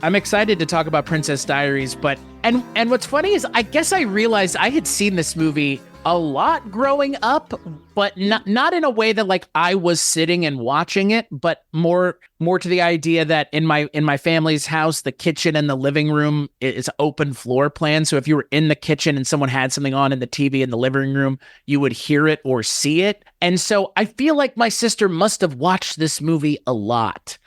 I'm excited to talk about Princess Diaries, but and what's funny is I guess I realized I had seen this movie a lot growing up, but not in a way that like I was sitting and watching it, but more to the idea that in my family's house, the kitchen and the living room is open floor plan. So if you were in the kitchen and someone had something on in the TV in the living room, you would hear it or see it. And so I feel like my sister must have watched this movie a lot.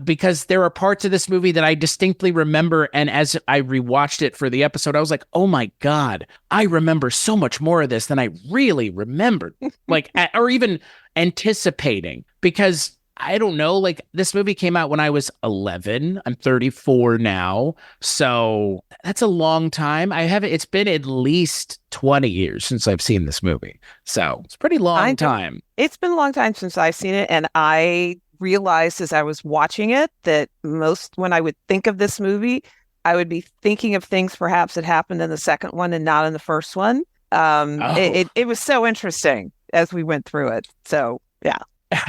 Because there are parts of this movie that I distinctly remember. And as I rewatched it for the episode, I was like, oh my God, I remember so much more of this than I really remembered, like, or even anticipating. Because I don't know, like this movie came out when I was 11. I'm 34 now. So that's a long time. It's been at least 20 years since I've seen this movie. So it's a pretty long time. It's been a long time since I've seen it. And I realized as I was watching it that when I would think of this movie, I would be thinking of things perhaps that happened in the second one and not in the first one. It was so interesting as we went through it. So yeah.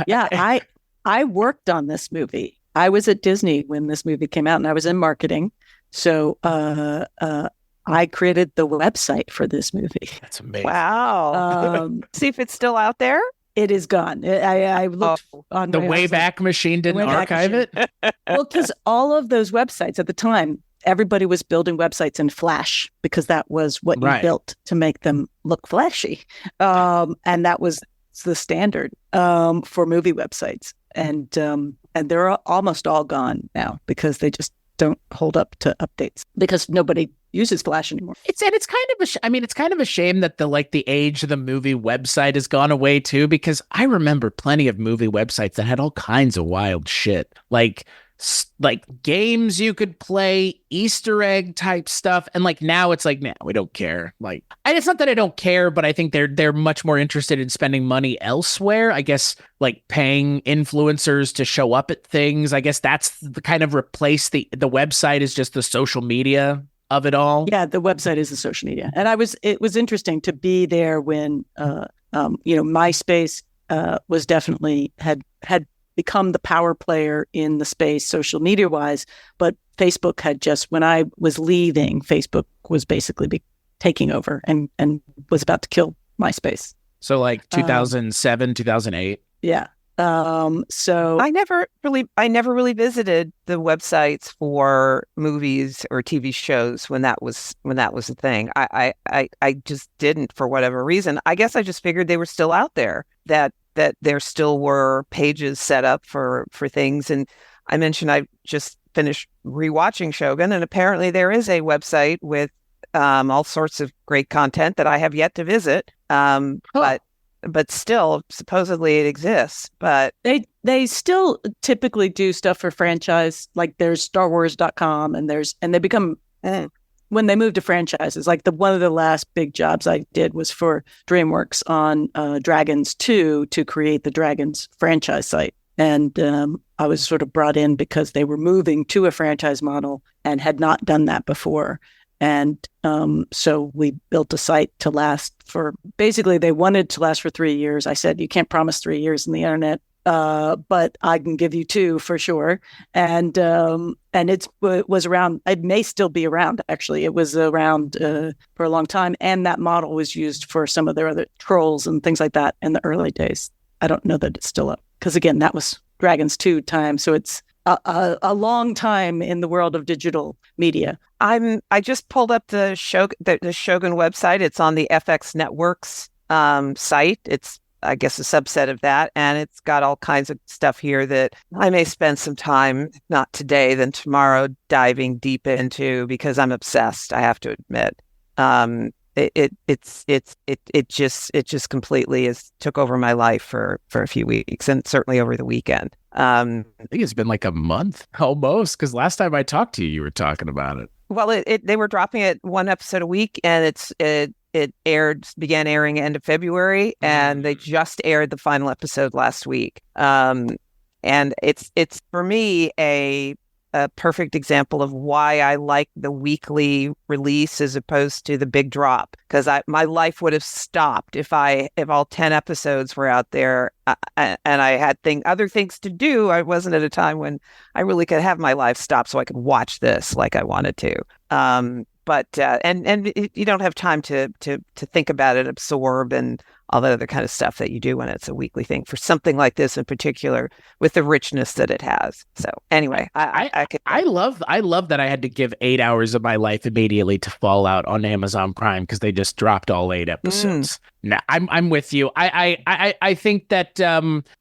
Yeah, I worked on this movie. I was at Disney when this movie came out and I was in marketing. So I created the website for this movie. That's amazing. Wow. See if it's still out there. It is gone. I looked on the Wayback Machine didn't archive it. Well, because all of those websites at the time, everybody was building websites in Flash because that was what you built to make them look flashy, and that was the standard for movie websites. And they're almost all gone now because they just don't hold up to updates because nobody uses Flash anymore. It's kind of a shame that the age of the movie website has gone away too, because I remember plenty of movie websites that had all kinds of wild shit, like games you could play, Easter egg type stuff, and like now it's like, nah, we don't care. Like, and it's not that I don't care, but I think they're much more interested in spending money elsewhere. I guess like paying influencers to show up at things. I guess that's the kind of replace the website is just the social media of it all. Yeah, the website is the social media, and it was interesting to be there when MySpace was definitely had become the power player in the space social media wise, but Facebook had just, when I was leaving, Facebook was basically taking over and was about to kill MySpace. So like 2007, 2008. Yeah. So I never really visited the websites for movies or TV shows when that was a thing. I just didn't, for whatever reason. I guess I just figured they were still out there, that there still were pages set up for things. And I mentioned I just finished rewatching Shogun, and apparently there is a website with all sorts of great content that I have yet to visit. But still, supposedly it exists. But they still typically do stuff for franchise. Like there's StarWars.com, and they become when they move to franchises. Like one of the last big jobs I did was for DreamWorks on Dragons 2 to create the Dragons franchise site. And I was sort of brought in because they were moving to a franchise model and had not done that before. And so we built a site to last for, basically they wanted to last for 3 years. I said, you can't promise 3 years in the internet, but I can give you 2 for sure. And it was around, it may still be around, actually. It was around for a long time. And that model was used for some of their other Trolls and things like that in the early days. I don't know that it's still up. Because again, that was Dragons 2 time. So it's a long time in the world of digital media. I just pulled up the Shogun website. It's on the FX Networks site. It's, I guess, a subset of that, and it's got all kinds of stuff here that I may spend some time, if not today, then tomorrow, diving deep into, because I'm obsessed, I have to admit. It just completely took over my life for a few weeks, and certainly over the weekend. I think it's been like a month almost, because last time I talked to you, you were talking about it. Well, they were dropping it one episode a week, and it began airing end of February, and they just aired the final episode last week. And it's for me a a perfect example of why I like the weekly release as opposed to the big drop, because my life would have stopped if all 10 episodes were out there, and I had other things to do. I wasn't at a time when I really could have my life stop so I could watch this like I wanted to. But you don't have time to think about it, absorb, and all that other kind of stuff that you do when it's a weekly thing for something like this in particular, with the richness that it has. So anyway, I love that I had to give 8 hours of my life immediately to Fallout on Amazon Prime because they just dropped all 8 episodes. No, I'm with you. I think that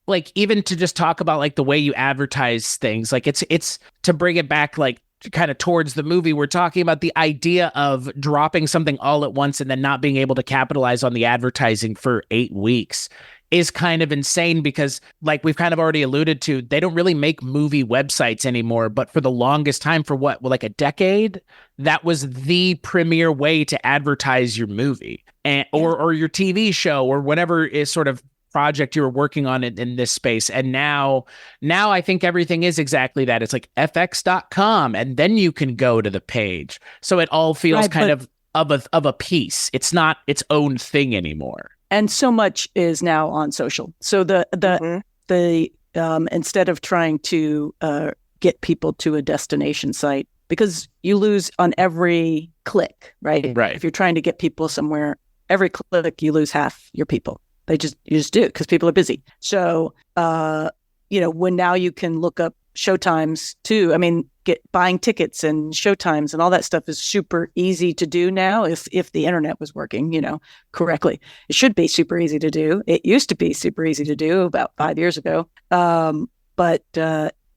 like, even to just talk about like the way you advertise things, like it's to bring it back like kind of towards the movie, we're talking about the idea of dropping something all at once and then not being able to capitalize on the advertising for 8 weeks is kind of insane, because like we've kind of already alluded to, they don't really make movie websites anymore. But for the longest time, for like a decade, that was the premier way to advertise your movie or your TV show or whatever is sort of project you were working on in this space. And now I think everything is exactly that. It's like fx.com, and then you can go to the page. So it all feels kind of a piece. It's not its own thing anymore. And so much is now on social. So the instead of trying to get people to a destination site, because you lose on every click, right? Right. If you're trying to get people somewhere, every click you lose half your people. You just do it because people are busy. So, when now you can look up showtimes too. I mean, buying tickets and showtimes and all that stuff is super easy to do now. If the internet was working, correctly, it should be super easy to do. It used to be super easy to do about 5 years ago. But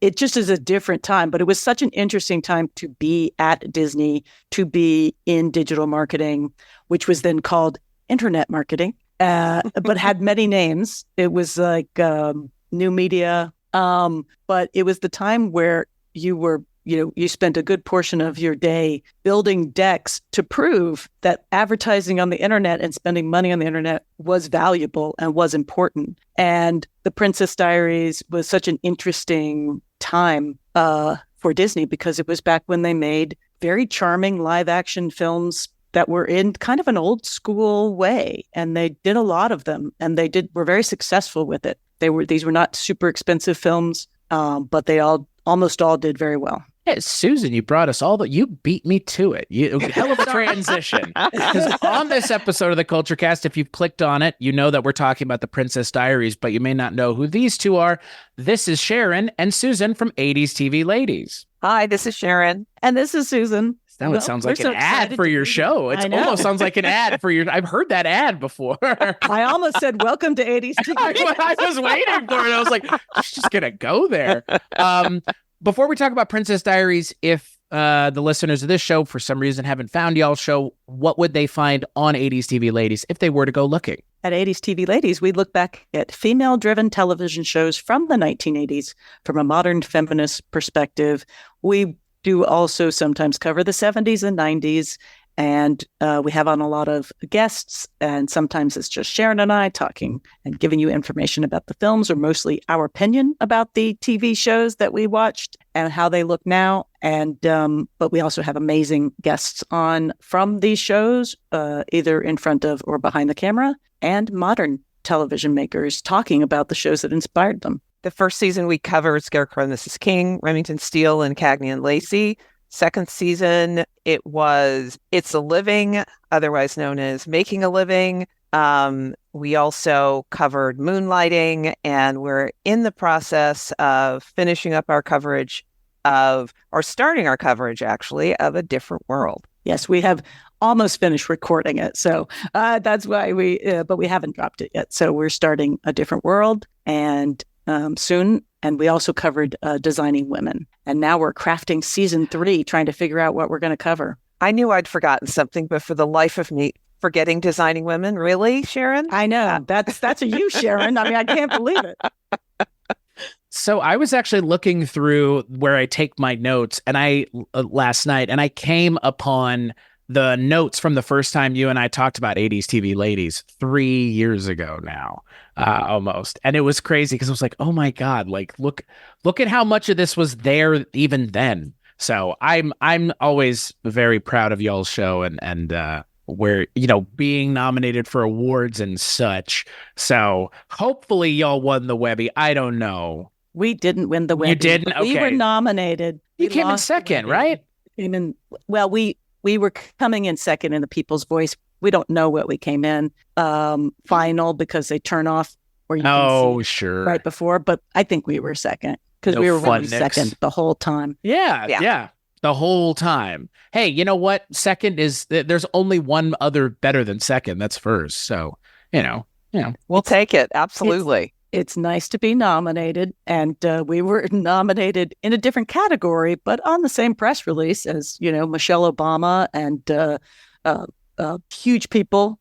it just is a different time. But it was such an interesting time to be at Disney, to be in digital marketing, which was then called internet marketing. But had many names. It was like new media. But it was the time where you spent a good portion of your day building decks to prove that advertising on the internet and spending money on the internet was valuable and was important. And the Princess Diaries was such an interesting time for Disney, because it was back when they made very charming live action films that were in kind of an old school way, and they did a lot of them, and were very successful with it. These were not super expensive films, but they almost all did very well. Hey, Susan, you brought us all, but you beat me to it. Hell of a transition. Because on this episode of the Culture Cast, if you've clicked on it, you know that we're talking about the Princess Diaries, but you may not know who these two are. This is Sharon and Susan from 80s TV Ladies. Hi, this is Sharon. And this is Susan. Now it sounds like an ad for your show. It almost sounds like an ad for your... I've heard that ad before. I almost said, welcome to 80s TV. I was waiting for it. I was like, she's just going to go there. Before we talk about Princess Diaries, if the listeners of this show, for some reason, haven't found y'all's show, what would they find on 80s TV Ladies if they were to go looking? At 80s TV Ladies, we look back at female-driven television shows from the 1980s from a modern feminist perspective. We do also sometimes cover the 70s and 90s, and we have on a lot of guests, and sometimes it's just Sharon and I talking and giving you information about the films, or mostly our opinion about the TV shows that we watched and how they look now. And but we also have amazing guests on from these shows, either in front of or behind the camera, and modern television makers talking about the shows that inspired them. The first season we covered Scarecrow and Mrs. King, Remington Steele and Cagney and Lacey. Second season, it was It's a Living, otherwise known as Making a Living. We also covered Moonlighting, and we're in the process of finishing up our coverage starting our coverage, actually, of A Different World. Yes, we have almost finished recording it. So that's why but we haven't dropped it yet. So we're starting A Different World, and soon. And we also covered Designing Women. And now we're crafting season 3, trying to figure out what we're going to cover. I knew I'd forgotten something, but for the life of me, forgetting Designing Women. Really, Sharon? I know. That's a you, Sharon. I mean, I can't believe it. So I was actually looking through where I take my notes, and last night, and I came upon the notes from the first time you and I talked about 80s TV ladies 3 years ago now, almost. And it was crazy because I was like, oh my God, like look at how much of this was there even then. So I'm always very proud of y'all's show and where, being nominated for awards and such. So hopefully y'all won the Webby. I don't know. We didn't win the Webby. You didn't? Okay. We were nominated. You came in second, right? Well, we were coming in second in the People's Voice. We don't know what we came in final because they turn off or you can see sure. right before. But I think we were second because we were really second the whole time. Yeah. The whole time. Hey, you know what? Second there's only one other better than second. That's first. So, we'll take it. Absolutely. It's nice to be nominated, and we were nominated in a different category, but on the same press release as, Michelle Obama and huge people,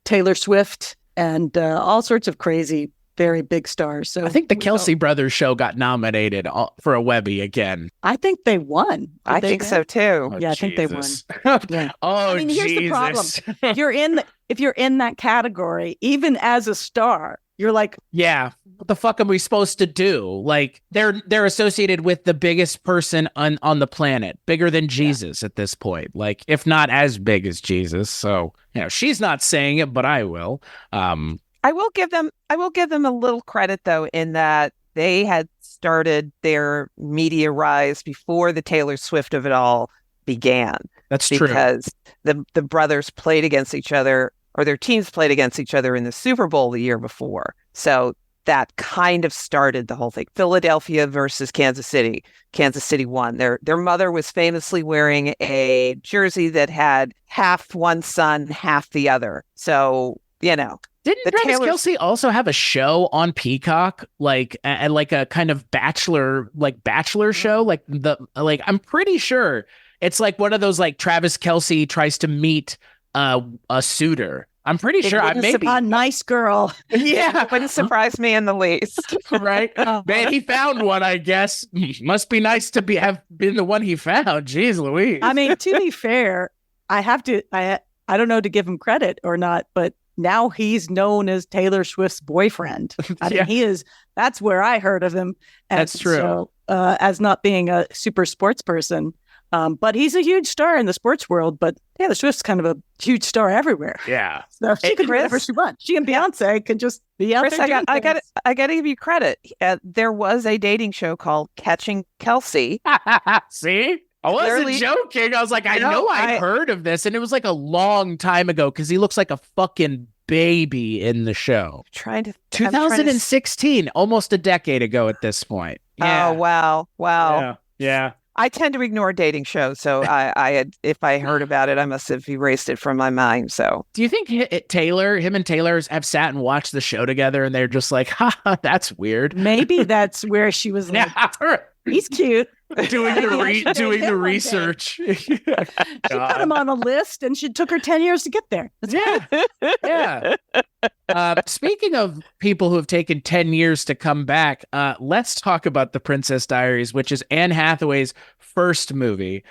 Taylor Swift, and all sorts of crazy, very big stars. So I think the Kelsey Brothers show got nominated for a Webby again. I think they won. I think so too. Oh, yeah, I think they won. Yeah. Oh, I mean, here's the problem. If you're in that category, even as a star, you're like, yeah, what the fuck are we supposed to do? Like they're associated with the biggest person on the planet, bigger than Jesus at this point. Like if not as big as Jesus. So, she's not saying it, but I will. I will give them a little credit though, in that they had started their media rise before the Taylor Swift of it all began. That's true. Because the brothers played against each other, or their teams played against each other in the Super Bowl the year before. So that kind of started the whole thing. Philadelphia versus Kansas City. Kansas City won. Their mother was famously wearing a jersey that had half one son, half the other. So, Didn't Travis Kelce also have a show on Peacock, like a kind of bachelor show? I'm pretty sure it's like one of those like Travis Kelce tries to meet a suitor. I'm pretty sure. A nice girl. Yeah, it wouldn't surprise me in the least. Right? Man, he found one. I guess must be nice to have been the one he found. Jeez Louise. I mean, to be fair, I don't know to give him credit or not, but now he's known as Taylor Swift's boyfriend. I mean, that's where I heard of him. And that's true. So, as not being a super sports person, but he's a huge star in the sports world, but Taylor Swift's kind of a huge star everywhere. Yeah. So she can do whatever she wants. She and Beyonce can just be out there. I got to give you credit. There was a dating show called Catching Kelsey. See? I wasn't joking. I was like, I know I heard of this, and it was like a long time ago because he looks like a fucking baby in the show. 2016, almost a decade ago at this point. Yeah. Oh, wow. Yeah. I tend to ignore dating shows, so if I heard about it, I must have erased it from my mind. So, do you think him and Taylor have sat and watched the show together, and they're just like, "Ha, that's weird"? Maybe that's where she was like, "He's cute." doing the research. She put him on a list, and she took her 10 years to get there. Yeah. Speaking of people who have taken 10 years to come back, let's talk about The Princess Diaries, which is Anne Hathaway's first movie.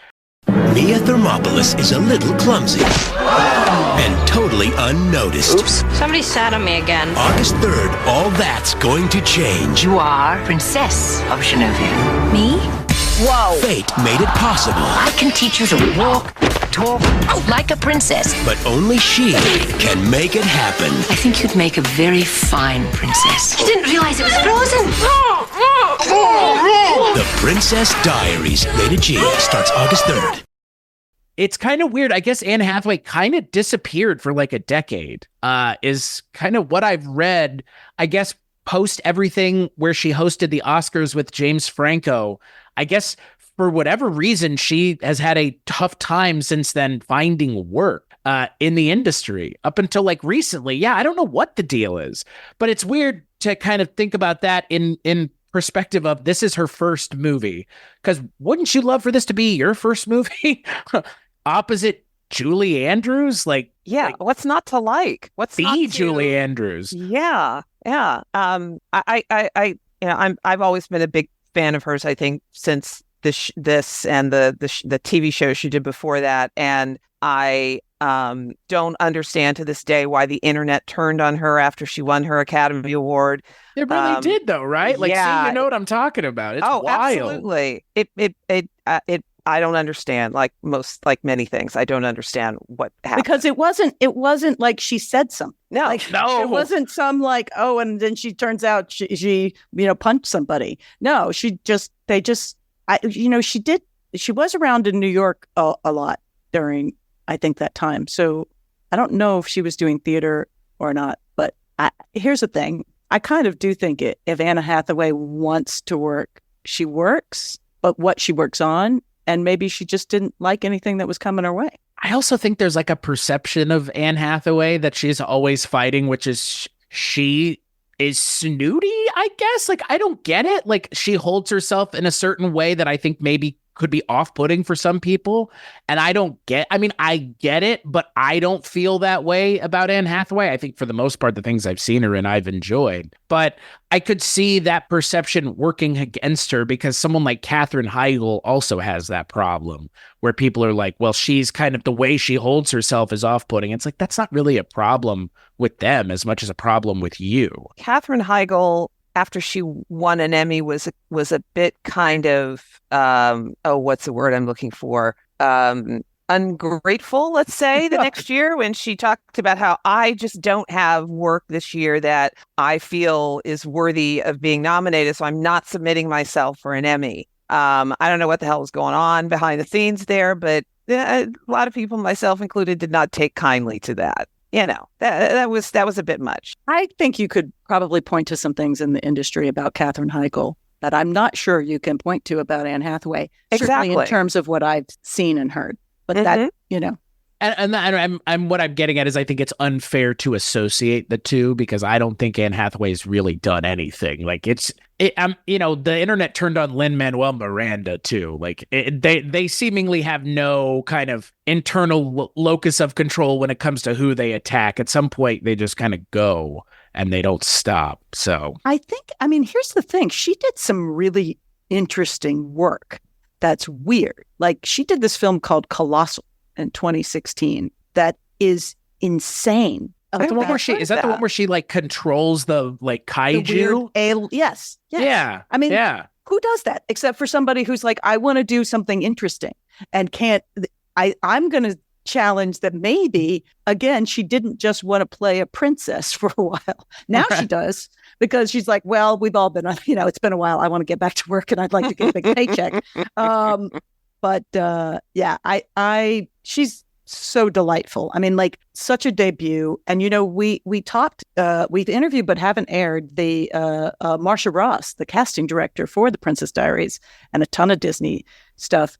Mia Thermopolis is a little clumsy and totally unnoticed. Oops, somebody sat on me again. August 3rd, all that's going to change. You are Princess of Genovia. Me? Whoa. Fate made it possible. I can teach you to walk, talk like a princess. But only she can make it happen. I think you'd make a very fine princess. You didn't realize it was frozen. The Princess Diaries, rated G, starts August 3rd. It's kind of weird. I guess Anne Hathaway kind of disappeared for like a decade, is kind of what I've read. I guess post everything where she hosted the Oscars with James Franco, I guess for whatever reason, she has had a tough time since then finding work in the industry up until like recently. Yeah, I don't know what the deal is, but it's weird to kind of think about that in perspective of this is her first movie. Because wouldn't you love for this to be your first movie? Opposite Julie Andrews? What's not to like? What's not to... Julie Andrews? Yeah. I've always been a big fan of hers. I think since this and the TV show she did before that, and I don't understand to this day why the internet turned on her after she won her Academy Award. It really did, though, right? Like, see, you know what I'm talking about. It's wild. Absolutely. I don't understand. Like many things, I don't understand what happened. Because it wasn't like she said something. No, like, no, it wasn't some like, oh, and then she turns out she punched somebody. No, she was around in New York a lot during, I think, that time. So I don't know if she was doing theater or not, but here's the thing. I kind of do think if Anna Hathaway wants to work, she works, but what she works on, and maybe she just didn't like anything that was coming her way. I also think there's like a perception of Anne Hathaway that she's always fighting, which is she is snooty, I guess. Like, I don't get it. Like, she holds herself in a certain way that I think maybe could be off-putting for some people. And I get it, but I don't feel that way about Anne Hathaway. I think for the most part, the things I've seen her in, I've enjoyed. But I could see that perception working against her because someone like Katherine Heigl also has that problem where people are like, well, she's kind of, the way she holds herself is off-putting. It's like, that's not really a problem with them as much as a problem with you. Katherine Heigl, after she won an Emmy, was a bit kind of what's the word I'm looking for? Ungrateful, let's say, the next year when she talked about how I just don't have work this year that I feel is worthy of being nominated, so I'm not submitting myself for an Emmy. I don't know what the hell was going on behind the scenes there, but a lot of people, myself included, did not take kindly to that. That was a bit much. I think you could probably point to some things in the industry about Katherine Heigl that I'm not sure you can point to about Anne Hathaway. Exactly. Certainly in terms of what I've seen and heard. But that. And what I'm getting at is I think it's unfair to associate the two because I don't think Anne Hathaway's really done anything. Like the internet turned on Lin-Manuel Miranda too. Like they seemingly have no kind of internal locus of control when it comes to who they attack. At some point, they just kind of go and they don't stop. So here's the thing. She did some really interesting work that's weird. Like she did this film called Colossal in 2016 that is insane. Is that the one where she like controls the like kaiju? Yes. Yeah. Who does that except for somebody who's like, I want to do something interesting and can't. I'm going to challenge that maybe, again, she didn't just want to play a princess for a while. Now she does because she's like, well, we've all been, it's been a while. I want to get back to work and I'd like to get a big paycheck. She's so delightful. Such a debut. And, we talked, we've interviewed, but haven't aired the Marsha Ross, the casting director for the Princess Diaries and a ton of Disney stuff,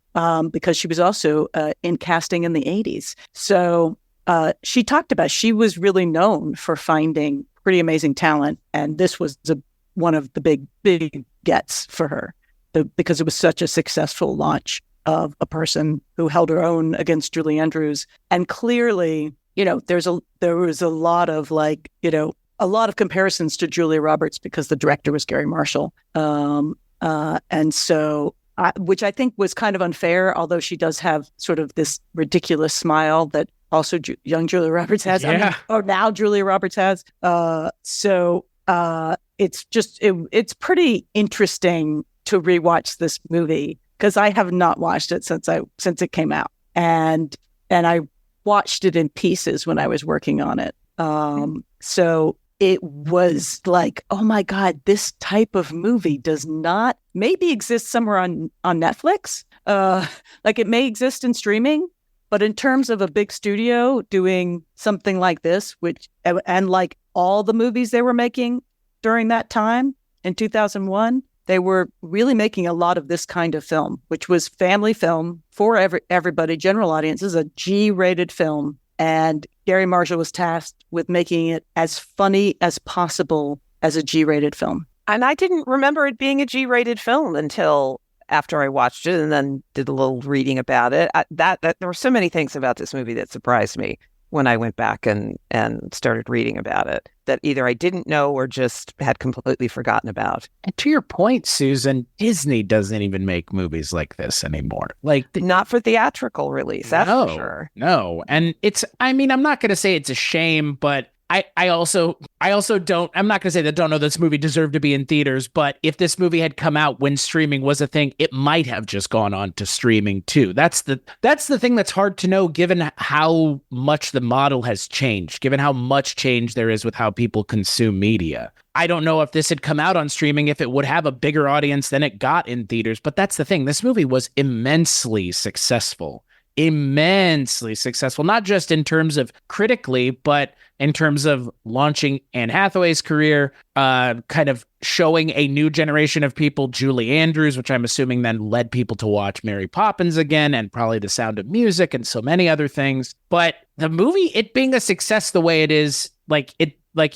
because she was also in casting in the 80s. So she talked about, she was really known for finding pretty amazing talent. And this was one of the big gets for her because it was such a successful launch of a person who held her own against Julie Andrews. And clearly, there was a lot of comparisons to Julia Roberts because the director was Gary Marshall. And so, which I think was kind of unfair, although she does have sort of this ridiculous smile that also young Julia Roberts has, or now Julia Roberts has. It's pretty interesting to rewatch this movie because I have not watched it since it came out, and I watched it in pieces when I was working on it. So it was like, oh my God, this type of movie does not maybe exist somewhere on Netflix. Like it may exist in streaming, but in terms of a big studio doing something like this, and like all the movies they were making during that time in 2001, they were really making a lot of this kind of film, which was family film for everybody, general audiences, a G-rated film. And Gary Marshall was tasked with making it as funny as possible as a G-rated film. And I didn't remember it being a G-rated film until after I watched it and then did a little reading about it. There were so many things about this movie that surprised me. when I went back and started reading about it that either I didn't know or just had completely forgotten about. And to your point, Susan, Disney doesn't even make movies like this anymore. Like, Not for theatrical release, that's for sure. No. And I'm not going to say it's a shame, but I also don't, I'm not going to say that don't know this movie deserved to be in theaters, but if this movie had come out when streaming was a thing, it might have just gone on to streaming too. That's the thing that's hard to know given how much the model has changed, given how much change there is with how people consume media. I don't know if this had come out on streaming, if it would have a bigger audience than it got in theaters, but that's the thing. This movie was immensely successful, not just in terms of critically, but in terms of launching Anne Hathaway's career, kind of showing a new generation of people, Julie Andrews, which I'm assuming then led people to watch Mary Poppins again, and probably The Sound of Music and so many other things. But the movie, it being a success the way it is, like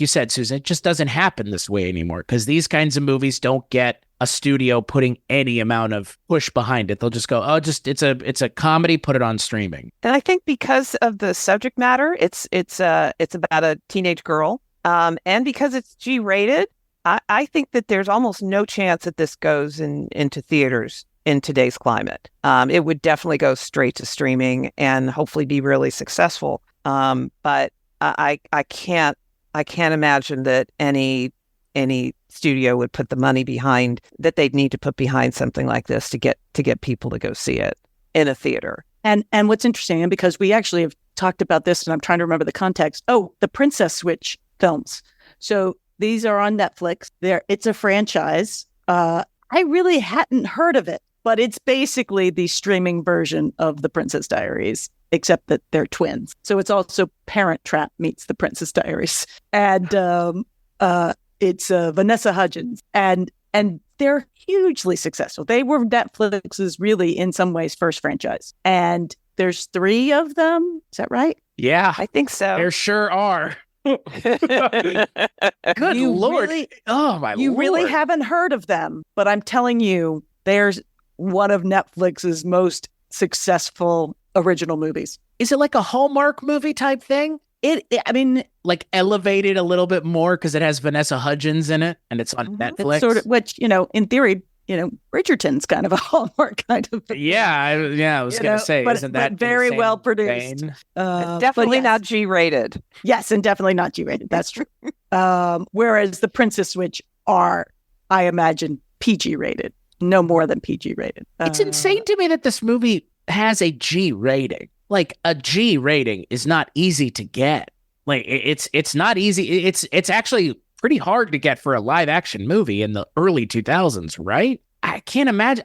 you said, Susan, it just doesn't happen this way anymore because these kinds of movies don't get a studio putting any amount of push behind it. They'll just go, it's a comedy, put it on streaming. And I think because of the subject matter, it's about a teenage girl, and because it's G-rated, I think that there's almost no chance that this goes into theaters in today's climate. It would definitely go straight to streaming and hopefully be really successful. But I can't imagine that any studio would put the money behind that they'd need to put behind something like this to get people to go see it in a theater. And what's interesting, and because we actually have talked about this, and I'm trying to remember the context. Oh, the Princess Switch films. So these are on Netflix. It's a franchise. I really hadn't heard of it, but it's basically the streaming version of the Princess Diaries, except that they're twins. So it's also Parent Trap meets the Princess Diaries, and it's Vanessa Hudgens, and they're hugely successful. They were Netflix's really, in some ways, first franchise. And there's 3 of them. Is that right? Yeah, I think so. There sure are. Good Lord. Oh, my Lord. You really haven't heard of them, but I'm telling you, there's one of Netflix's most successful original movies. Is it like a Hallmark movie type thing? I mean, like elevated a little bit more because it has Vanessa Hudgens in it and it's on Netflix. It's sort of, which, in theory, Bridgerton's kind of a Hallmark kind of thing. I was going to say, isn't that very well produced? Definitely not G-rated. Yes, and definitely not G-rated. That's true. Whereas the Princess Switch are, I imagine, PG-rated, no more than PG-rated. It's insane to me that this movie has a G rating. Like, a G rating is not easy to get. Like, it's not easy. It's actually pretty hard to get for a live action movie in the early 2000s, right? I can't imagine.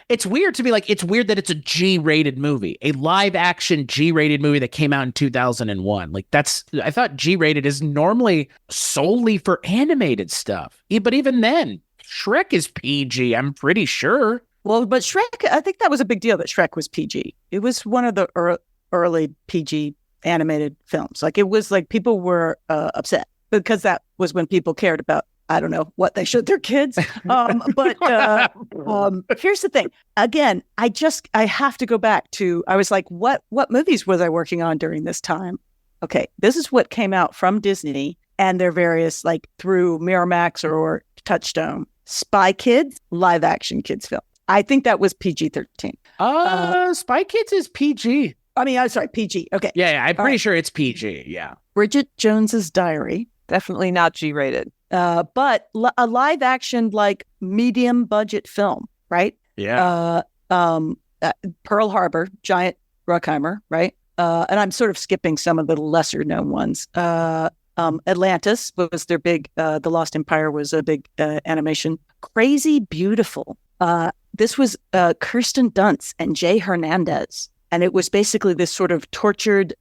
It's weird to me. Like, it's weird that it's a G rated movie, a live action G rated movie that came out in 2001. Like, I thought G rated is normally solely for animated stuff. But even then, Shrek is PG, I'm pretty sure. Well, but Shrek, I think that was a big deal that Shrek was PG. It was one of the early PG animated films. Like, it was like people were upset because that was when people cared about, I don't know, what they showed their kids. But here's the thing. Again, I have to go back to, I was like, what movies was I working on during this time? Okay, this is what came out from Disney and their various, like, through Miramax or Touchstone. Spy Kids, live action kids film. I think that was PG-13. Spy Kids is PG. I mean, I'm sorry, PG. Okay. Yeah, I'm pretty sure it's PG. Yeah. Bridget Jones's Diary. Definitely not G-rated. But a live action, like, medium budget film, right? Yeah. Pearl Harbor, Giant Bruckheimer, right? And I'm sort of skipping some of the lesser known ones. Atlantis was their big, The Lost Empire was a big animation. Crazy Beautiful. This was Kirsten Dunst and Jay Hernandez. And it was basically this sort of tortured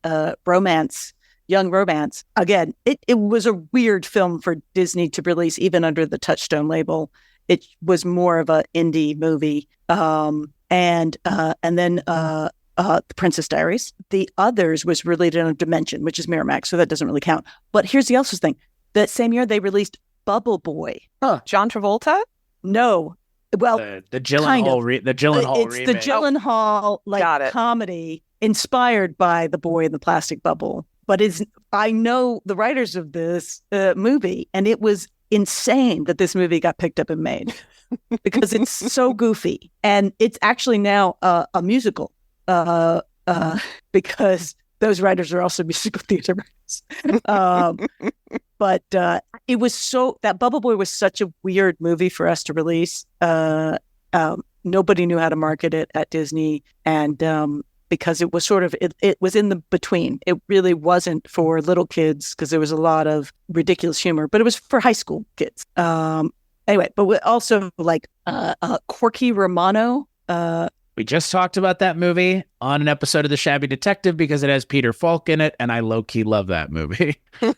romance, young romance. Again, it was a weird film for Disney to release, even under the Touchstone label. It was more of an indie movie. And then The Princess Diaries. The Others was released on Dimension, which is Miramax, so that doesn't really count. But here's the other thing. That same year, they released Bubble Boy. Huh. John Travolta? No. Well, the Gyllenhaal remake. It's the Gyllenhaal comedy inspired by The Boy in the Plastic Bubble. but I know the writers of this movie, and it was insane that this movie got picked up and made because it's so goofy, and it's actually now a musical because those writers are also musical theater writers. But it was that Bubble Boy was such a weird movie for us to release. Nobody knew how to market it at Disney, and because it was sort of it was in the between. It really wasn't for little kids because there was a lot of ridiculous humor, but it was for high school kids. Anyway, but we also like Corky Romano. We just talked about that movie on an episode of The Shabby Detective because it has Peter Falk in it, and I low-key love that movie. Chris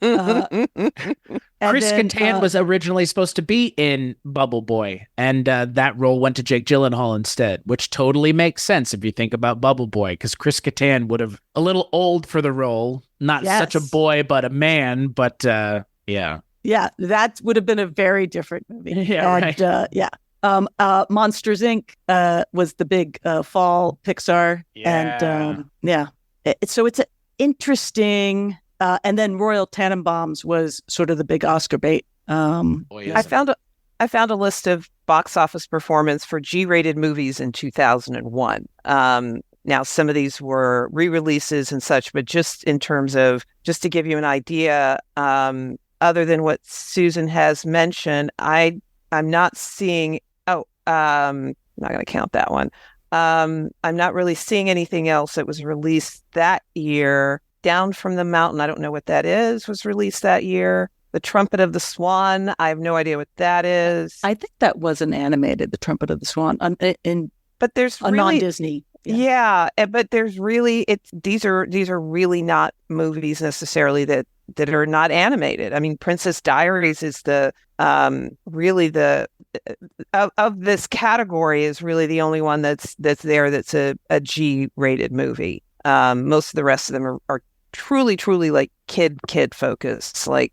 Kattan was originally supposed to be in Bubble Boy, and that role went to Jake Gyllenhaal instead, which totally makes sense if you think about Bubble Boy, because Chris Kattan would have a little old for the role, not such a boy, but a man, but yeah. Yeah, that would have been a very different movie. Monsters Inc. Was the big fall Pixar, and so it's an interesting. And then Royal Tenenbaums was sort of the big Oscar bait. I found a list of box office performance for G-rated movies in 2001. Now, some of these were re-releases and such, but just in terms of just to give you an idea, other than what Susan has mentioned, I'm not seeing. I'm not going to count that one. I'm not really seeing anything else that was released that year. Down from the Mountain, I don't know what that is, was released that year. The Trumpet of the Swan, I have no idea what that is. I think that was an animated, The Trumpet of the Swan, but there's a non-Disney. Yeah, but there's really these are really not movies necessarily that are not animated. I mean, Princess Diaries is the really the of this category is really the only one that's there that's a G-rated movie. Most of the rest of them are truly like kid focused, like,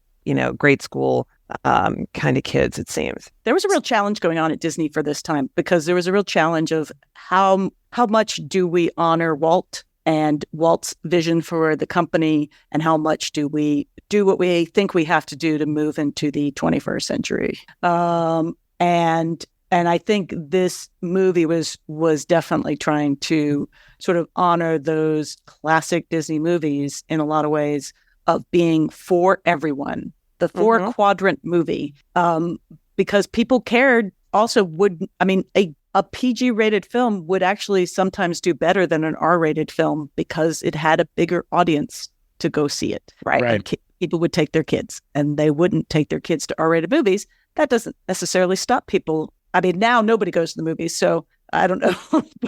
grade school kind of kids, it seems. There was a real challenge going on at Disney for this time because there was a real challenge of how much do we honor Walt and Walt's vision for the company, and how much do we do what we think we have to do to move into the 21st century. And I think this movie was definitely trying to sort of honor those classic Disney movies in a lot of ways of being for everyone, the four quadrant movie, because people cared. Also, a PG rated film would actually sometimes do better than an R rated film because it had a bigger audience to go see it. Right. People would take their kids, and they wouldn't take their kids to R rated movies. That doesn't necessarily stop people. I mean, now nobody goes to the movies, so I don't know.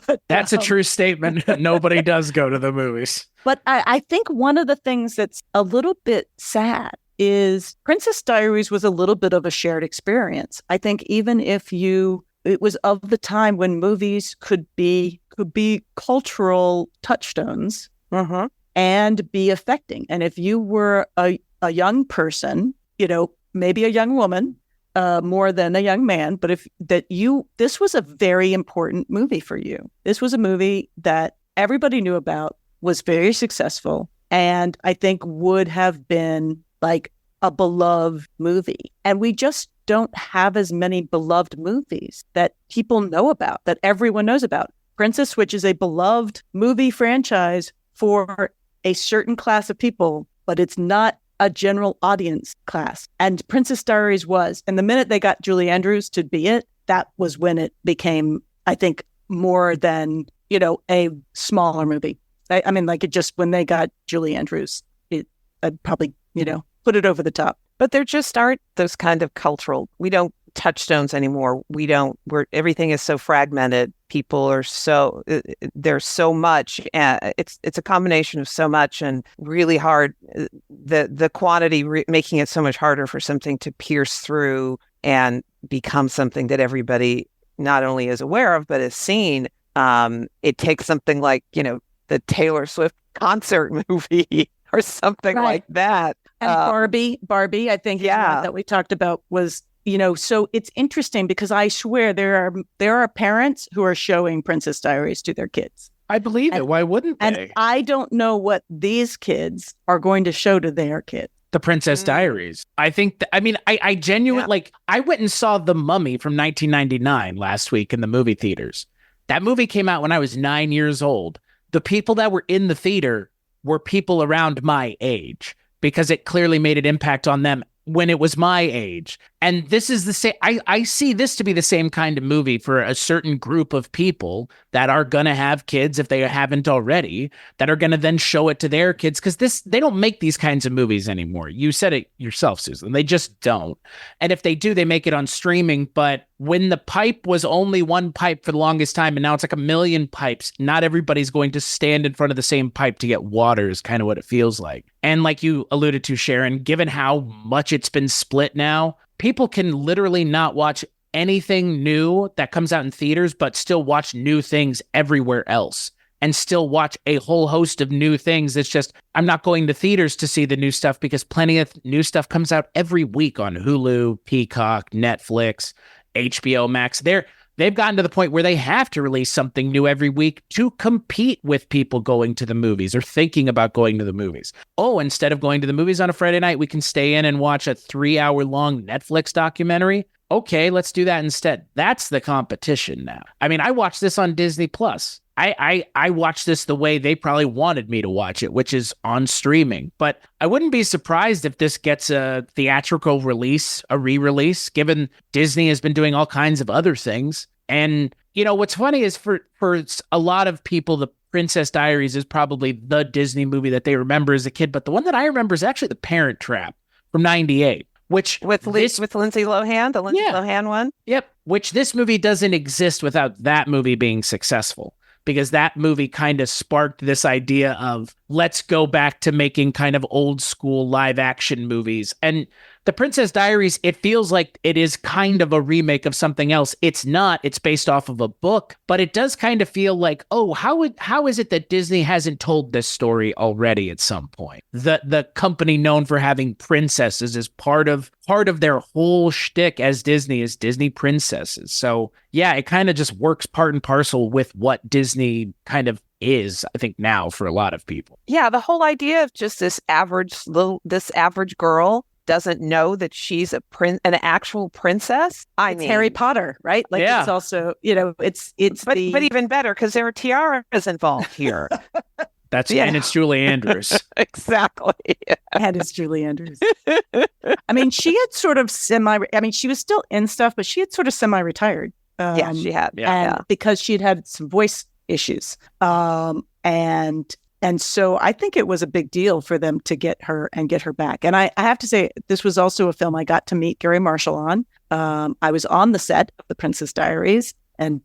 But that's a true statement. Nobody does go to the movies. But I think one of the things that's a little bit sad is Princess Diaries was a little bit of a shared experience. I think even if it was of the time when movies could be cultural touchstones and be affecting. And if you were a young person, maybe a young woman, more than a young man, but this was a very important movie for you. This was a movie that everybody knew about, was very successful, and I think would have been like a beloved movie. And we just don't have as many beloved movies that people know about, that everyone knows about. Princess, which is a beloved movie franchise for a certain class of people, but it's not a general audience class. And Princess Diaries was. And the minute they got Julie Andrews to be it, that was when it became, I think, more than, a smaller movie. I mean, like, it just, when they got Julie Andrews, I'd probably, put it over the top. But there just aren't those kind of cultural, we don't touchstones anymore. Everything is so fragmented. People are there's so much. It's a combination of so much and really hard. The quantity making it so much harder for something to pierce through and become something that everybody not only is aware of, but has seen. It takes something like, the Taylor Swift concert movie or something like that. And Barbie, I think, that we talked about was, so it's interesting because I swear there are parents who are showing Princess Diaries to their kids. I believe it. Why wouldn't And they? I don't know what these kids are going to show to their kids. The Princess Diaries. I think, I genuinely, like, I went and saw The Mummy from 1999 last week in the movie theaters. That movie came out when I was 9 years old. The people that were in the theater were people around my age because it clearly made an impact on them when it was my age. And this is the same. I see this to be the same kind of movie for a certain group of people that are going to have kids, if they haven't already, that are going to then show it to their kids. Because they don't make these kinds of movies anymore. You said it yourself, Susan. They just don't. And if they do, they make it on streaming. But when the pipe was only one pipe for the longest time, and now it's like a million pipes, not everybody's going to stand in front of the same pipe to get water is kind of what it feels like. And like you alluded to, Sharon, given how much it's been split now, people can literally not watch anything new that comes out in theaters, but still watch new things everywhere else and still watch a whole host of new things. It's just, I'm not going to theaters to see the new stuff because plenty of new stuff comes out every week on Hulu, Peacock, Netflix, HBO Max. They've gotten to the point where they have to release something new every week to compete with people going to the movies or thinking about going to the movies. Oh, instead of going to the movies on a Friday night, we can stay in and watch a 3-hour-long Netflix documentary. Okay, let's do that instead. That's the competition now. I mean, I watched this on Disney Plus. I watched this the way they probably wanted me to watch it, which is on streaming. But I wouldn't be surprised if this gets a theatrical release, a re-release, given Disney has been doing all kinds of other things. And, you know, what's funny is for a lot of people, The Princess Diaries is probably the Disney movie that they remember as a kid. But the one that I remember is actually The Parent Trap from 98. Which with Lindsay Lohan, the Lindsay Lohan one? Yep. Which this movie doesn't exist without that movie being successful. Because that movie kind of sparked this idea of let's go back to making kind of old school live action movies. And The Princess Diaries, it feels like it is kind of a remake of something else. It's not. It's based off of a book, but it does kind of feel like, oh, how is it that Disney hasn't told this story already at some point? The company known for having princesses is part of their whole shtick as Disney is Disney princesses. So yeah, it kind of just works part and parcel with what Disney kind of is, I think, now for a lot of people. Yeah, the whole idea of just this average girl doesn't know that she's an actual princess. It's Harry Potter, right? Like it's also, you know, but even better because there are tiaras involved here. And it's Julie Andrews. Exactly. And it's Julie Andrews. I mean, she had sort of she was still in stuff, but she had sort of semi-retired. Yeah, she had. And because she had some voice issues. And so I think it was a big deal for them to get her back. And I have to say, this was also a film I got to meet Gary Marshall on. I was on the set of The Princess Diaries and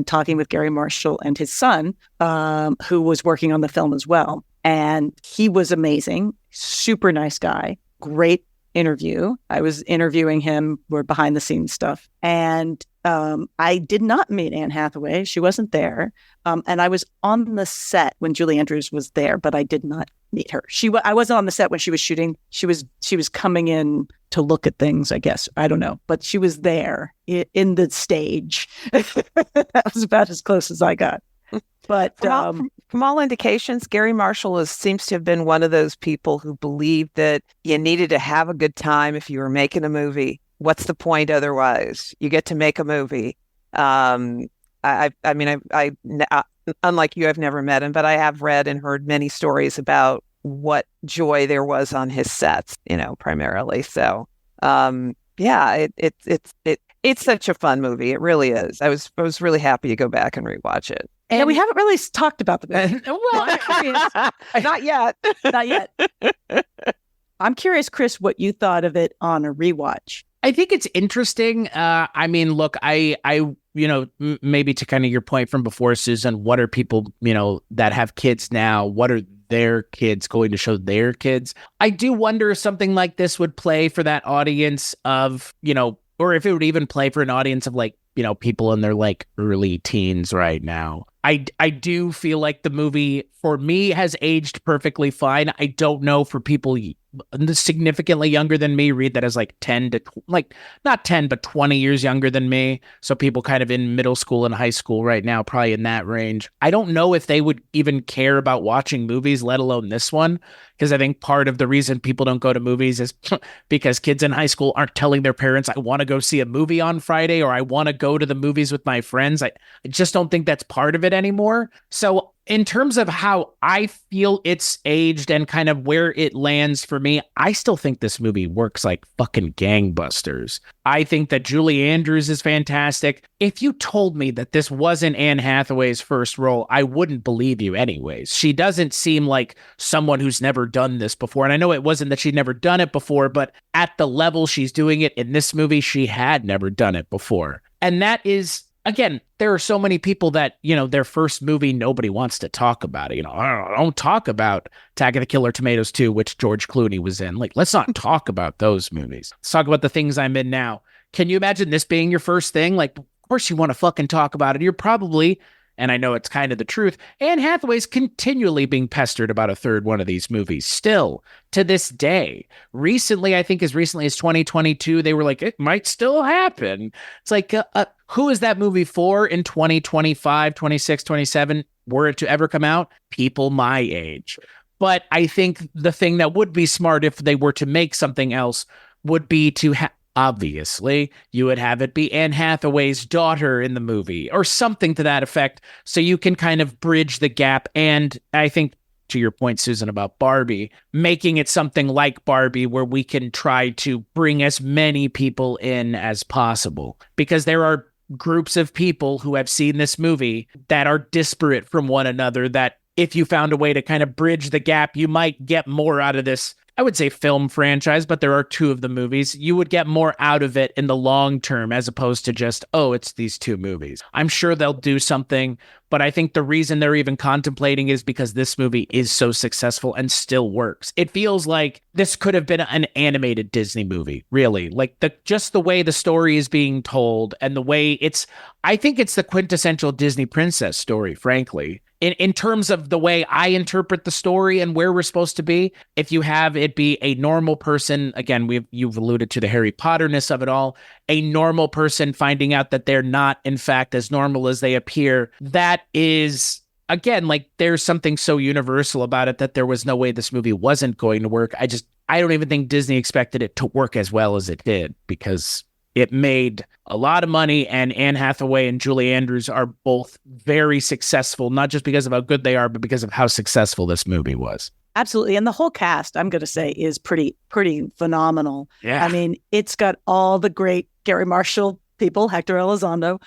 talking with Gary Marshall and his son, who was working on the film as well. And he was amazing, super nice guy, great interview. I was interviewing him, we're behind the scenes stuff. And I did not meet Anne Hathaway. She wasn't there. And I was on the set when Julie Andrews was there, but I did not meet her. I wasn't on the set when she was shooting. She was coming in to look at things, I guess. I don't know. But she was there in the stage. That was about as close as I got. But from all indications, Gary Marshall seems to have been one of those people who believed that you needed to have a good time if you were making a movie. What's the point otherwise? You get to make a movie. I unlike you, I've never met him, but I have read and heard many stories about what joy there was on his sets, you know, primarily. So, it's such a fun movie. It really is. I was really happy to go back and rewatch it. And we haven't really talked about the movie. Not yet. Not yet. I'm curious, Chris, what you thought of it on a rewatch. I think it's interesting. I mean, look, I maybe to kind of your point from before, Susan, what are people, that have kids now? What are their kids going to show their kids? I do wonder if something like this would play for that audience of, or if it would even play for an audience of like, people in their like early teens right now. I do feel like the movie for me has aged perfectly fine. I don't know for people significantly younger than me read that as like 10 to like not 10 but 20 years younger than me, so people kind of in middle school and high school right now, probably in that range. I don't know if they would even care about watching movies, let alone this one, because I think part of the reason people don't go to movies is because kids in high school aren't telling their parents, I want to go see a movie on Friday, or I want to go to the movies with my friends. I just don't think that's part of it anymore. So in terms of how I feel it's aged and kind of where it lands for me, I still think this movie works like fucking gangbusters. I think that Julie Andrews is fantastic. If you told me that this wasn't Anne Hathaway's first role, I wouldn't believe you anyways. She doesn't seem like someone who's never done this before. And I know it wasn't that she'd never done it before, but at the level she's doing it in this movie, she had never done it before. And that is, again, there are so many people that, their first movie, nobody wants to talk about it. Don't talk about Attack of the Killer Tomatoes 2, which George Clooney was in. Like, let's not talk about those movies. Let's talk about the things I'm in now. Can you imagine this being your first thing? Like, of course you want to fucking talk about it. You're probably, and I know it's kind of the truth, Anne Hathaway's continually being pestered about a third one of these movies, still to this day. Recently, I think as recently as 2022, they were like, it might still happen. It's like, who is that movie for in 2025, 26, 27? Were it to ever come out? People my age. But I think the thing that would be smart if they were to make something else would be to obviously, you would have it be Anne Hathaway's daughter in the movie or something to that effect, so you can kind of bridge the gap. And I think, to your point, Susan, about Barbie, making it something like Barbie where we can try to bring as many people in as possible, because there are groups of people who have seen this movie that are disparate from one another, that if you found a way to kind of bridge the gap, you might get more out of this, I would say, film franchise, but there are two of the movies. You would get more out of it in the long term as opposed to just, oh, it's these two movies. I'm sure they'll do something, but I think the reason they're even contemplating is because this movie is so successful and still works. It feels like this could have been an animated Disney movie, really. Like just the way the story is being told and the way I think it's the quintessential Disney princess story, frankly. In terms of the way I interpret the story and where we're supposed to be, if you have it be a normal person, again, you've alluded to the Harry Potterness of it all, a normal person finding out that they're not, in fact, as normal as they appear, that is, again, like there's something so universal about it that there was no way this movie wasn't going to work. I don't even think Disney expected it to work as well as it did, because it made a lot of money, and Anne Hathaway and Julie Andrews are both very successful, not just because of how good they are, but because of how successful this movie was. Absolutely. And the whole cast, I'm going to say, is pretty phenomenal. Yeah. I mean, it's got all the great Gary Marshall people, Hector Elizondo,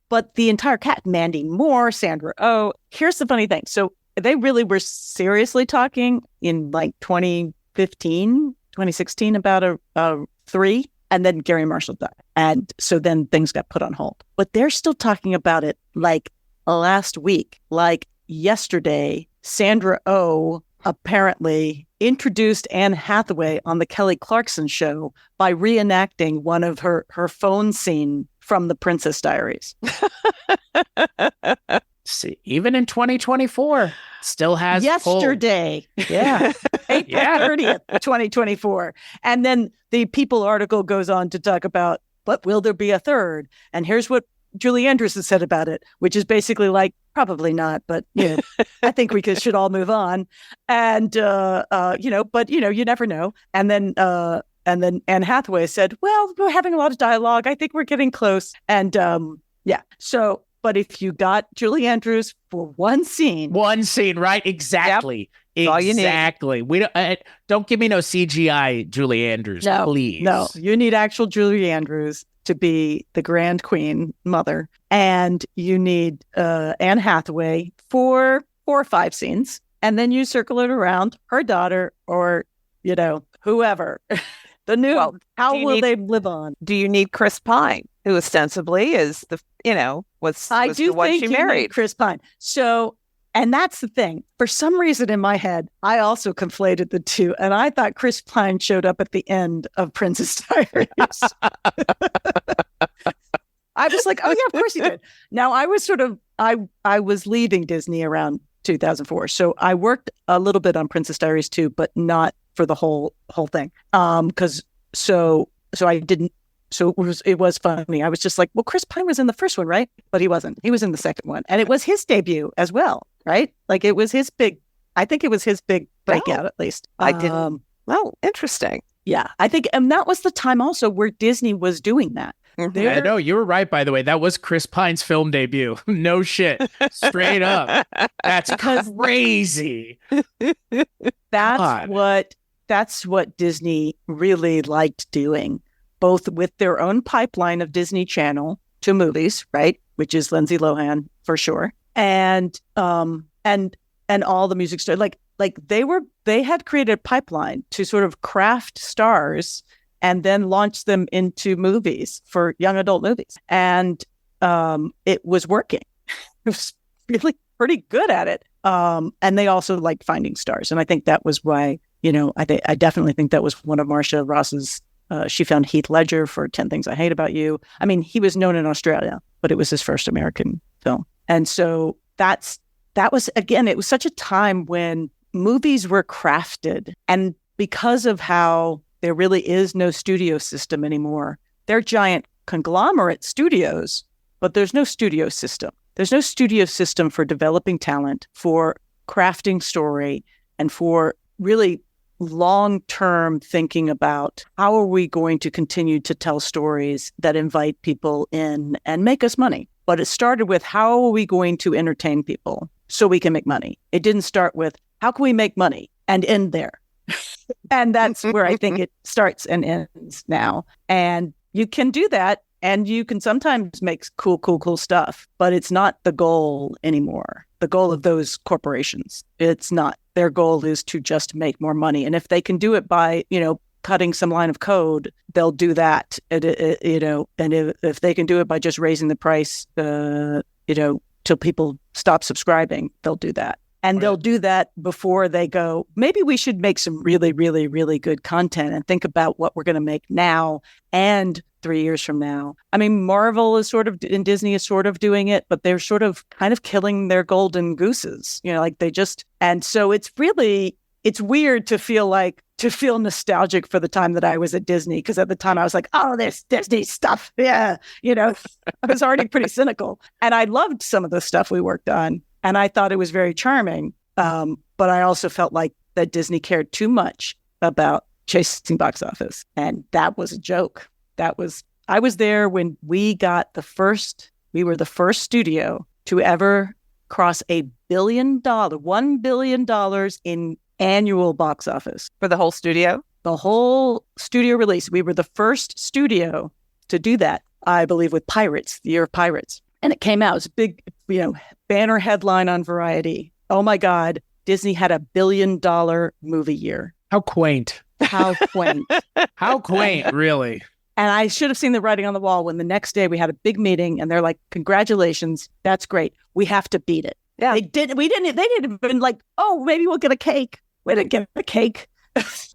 but the entire cast, Mandy Moore, Sandra Oh. Here's the funny thing. So they really were seriously talking in like 2015, 2016 about a 3, and then Gary Marshall died. And so then things got put on hold. But they're still talking about it like last week, like yesterday. Sandra Oh apparently introduced Anne Hathaway on the Kelly Clarkson show by reenacting one of her phone scene from the Princess Diaries. See, even in 2024, still has yesterday. Yeah. April 30th, 2024. And then the People article goes on to talk about, but will there be a third? And here's what Julie Andrews has said about it, which is basically like, probably not, but I think we should all move on. And but you never know. And then Anne Hathaway said, well, we're having a lot of dialogue. I think we're getting close. And so, but if you got Julie Andrews for one scene, right? Exactly. Yep. All you need. Exactly. We don't give me no CGI Julie Andrews, please. No, you need actual Julie Andrews to be the Grand Queen mother, and you need Anne Hathaway for 4 or 5 scenes, and then you circle it around her daughter or whoever. The new. Well, how will they live on? Do you need Chris Pine, who ostensibly is the was the one she married? Chris Pine. So, and that's the thing. For some reason in my head, I also conflated the two, and I thought Chris Pine showed up at the end of Princess Diaries. I was like, oh yeah, of course he did. Now I was I was leaving Disney around 2004. So I worked a little bit on Princess Diaries too, but not for the whole thing. Because so I didn't. So it was funny. I was just like, well, Chris Pine was in the first one, right? But he wasn't. He was in the second one, and it was his debut as well, right? Like it was his big. I think it was his big breakout, at least. I didn't. Oh, interesting. Yeah, I think, and that was the time also where Disney was doing that. I know, you were right, by the way. That was Chris Pine's film debut. No shit. Straight up. That's crazy. That's what Disney really liked doing, both with their own pipeline of Disney Channel to movies, right? Which is Lindsay Lohan for sure. And all the music stars. Like they had created a pipeline to sort of craft stars and then launch them into movies for young adult movies. And it was working. It was really pretty good at it. And they also liked finding stars. And I think that was why, I definitely think that was one of Marcia Ross's, she found Heath Ledger for 10 Things I Hate About You. I mean, he was known in Australia, but it was his first American film. And so that was, again, it was such a time when movies were crafted. And because of how there really is no studio system anymore. They're giant conglomerate studios, but there's no studio system. There's no studio system for developing talent, for crafting story, and for really long-term thinking about how are we going to continue to tell stories that invite people in and make us money. But it started with how are we going to entertain people so we can make money? It didn't start with how can we make money and end there. And that's where I think it starts and ends now. And you can do that, and you can sometimes make cool stuff, but it's not the goal anymore. The goal of those corporations, it's not. Their goal is to just make more money. And if they can do it by, cutting some line of code, they'll do that. And if they can do it by just raising the price, till people stop subscribing, they'll do that. And they'll do that before they go, maybe we should make some really, really, really good content and think about what we're going to make now and 3 years from now. I mean, Marvel is sort of, and Disney is sort of doing it, but they're sort of kind of killing their golden gooses, and so it's weird to feel nostalgic for the time that I was at Disney. Because at the time I was like, oh, there's Disney stuff. Yeah. I was already pretty cynical, and I loved some of the stuff we worked on. And I thought it was very charming. But I also felt like that Disney cared too much about chasing box office. And that was a joke. I was there when we were the first studio to ever cross $1 billion in annual box office. For the whole studio? The whole studio release. We were the first studio to do that, I believe, with Pirates, the Year of Pirates. And it came out. It was a big, banner headline on Variety. Oh my God, Disney had $1 billion movie year. How quaint. How quaint. How quaint, really. And I should have seen the writing on the wall when the next day we had a big meeting and they're like, congratulations, that's great. We have to beat it. Yeah. They didn't even like, oh, maybe we'll get a cake. We didn't get a cake.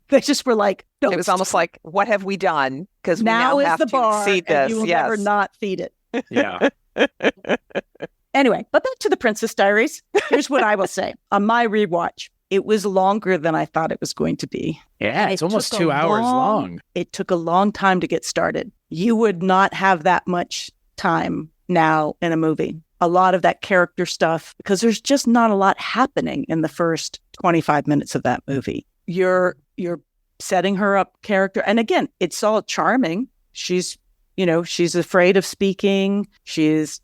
They just were like, no. It was almost like, what have we done? Because we now is have the to bar, feed this. and you will never not feed it. Yeah. Anyway, but back to the Princess Diaries. Here's what I will say. On my rewatch, it was longer than I thought it was going to be. Yeah, it's almost 2 hours long. It took a long time to get started. You would not have that much time now in a movie. A lot of that character stuff, because there's just not a lot happening in the first 25 minutes of that movie. You're setting her up character. And again, it's all charming. She's afraid of speaking. She's,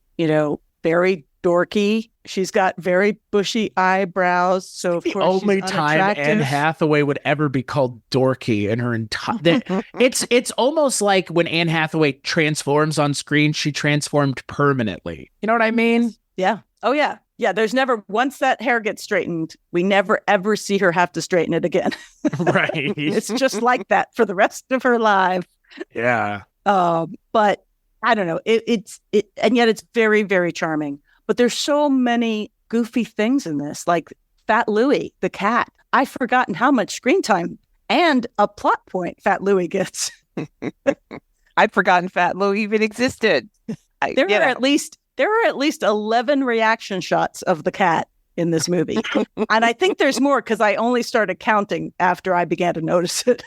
very dorky. She's got very bushy eyebrows. So of course, only time Anne Hathaway would ever be called dorky in her entire. It's almost like when Anne Hathaway transforms on screen, she transformed permanently. You know what I mean? Yeah. Oh yeah. Yeah. There's never, once that hair gets straightened, we never ever see her have to straighten it again. Right. It's just like that for the rest of her life. Yeah. But I don't know. And yet it's very, very charming. But there's so many goofy things in this, like Fat Louie, the cat. I've forgotten how much screen time and a plot point Fat Louie gets. I'd forgotten Fat Louie even existed. There are at least 11 reaction shots of the cat in this movie. And I think there's more because I only started counting after I began to notice it.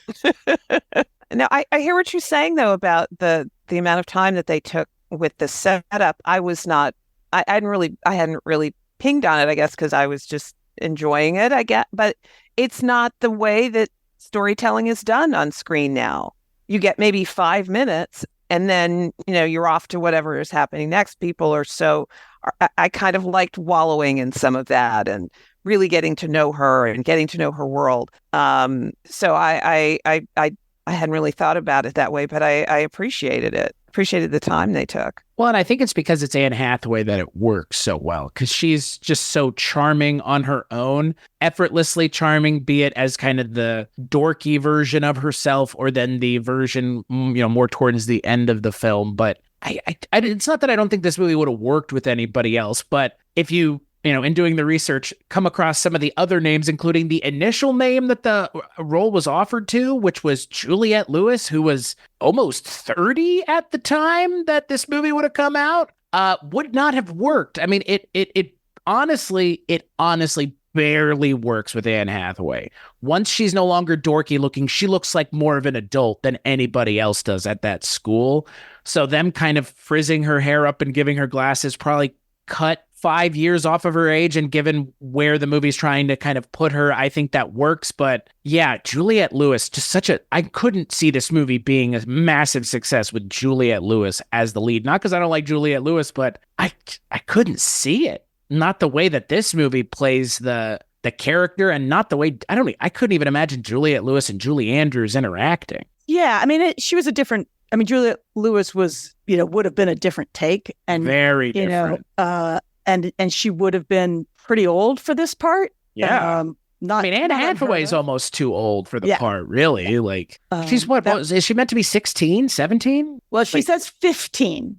Now, I hear what you're saying, though, about the amount of time that they took with the setup. I hadn't really pinged on it, I guess, because I was just enjoying it, I get. But it's not the way that storytelling is done on screen now. You get maybe 5 minutes and then, you're off to whatever is happening next. People are I kind of liked wallowing in some of that and really getting to know her and getting to know her world. So I hadn't really thought about it that way, but I appreciated it. Appreciated the time they took. Well, and I think it's because it's Anne Hathaway that it works so well, because she's just so charming on her own, effortlessly charming, be it as kind of the dorky version of herself or then the version, more towards the end of the film. But it's not that I don't think this movie would have worked with anybody else, but if you in doing the research, come across some of the other names, including the initial name that the role was offered to, which was Juliette Lewis, who was almost 30 at the time that this movie would have come out, would not have worked. I mean, it honestly barely works with Anne Hathaway. Once she's no longer dorky looking, she looks like more of an adult than anybody else does at that school. So them kind of frizzing her hair up and giving her glasses probably cut 5 years off of her age, and given where the movie's trying to kind of put her, I think that works. But yeah, Juliette Lewis, just I couldn't see this movie being a massive success with Juliette Lewis as the lead. Not because I don't like Juliette Lewis, but I couldn't see it. Not the way that this movie plays the character, and not the way, I couldn't even imagine Juliette Lewis and Julie Andrews interacting. Yeah, I mean, she was a different, Juliette Lewis was, would have been a different take, and very different. And she would have been pretty old for this part. Yeah. Anne Hathaway is almost too old for the part, really. Yeah. Like, she's is she meant to be 16, 17? Well, she says 15.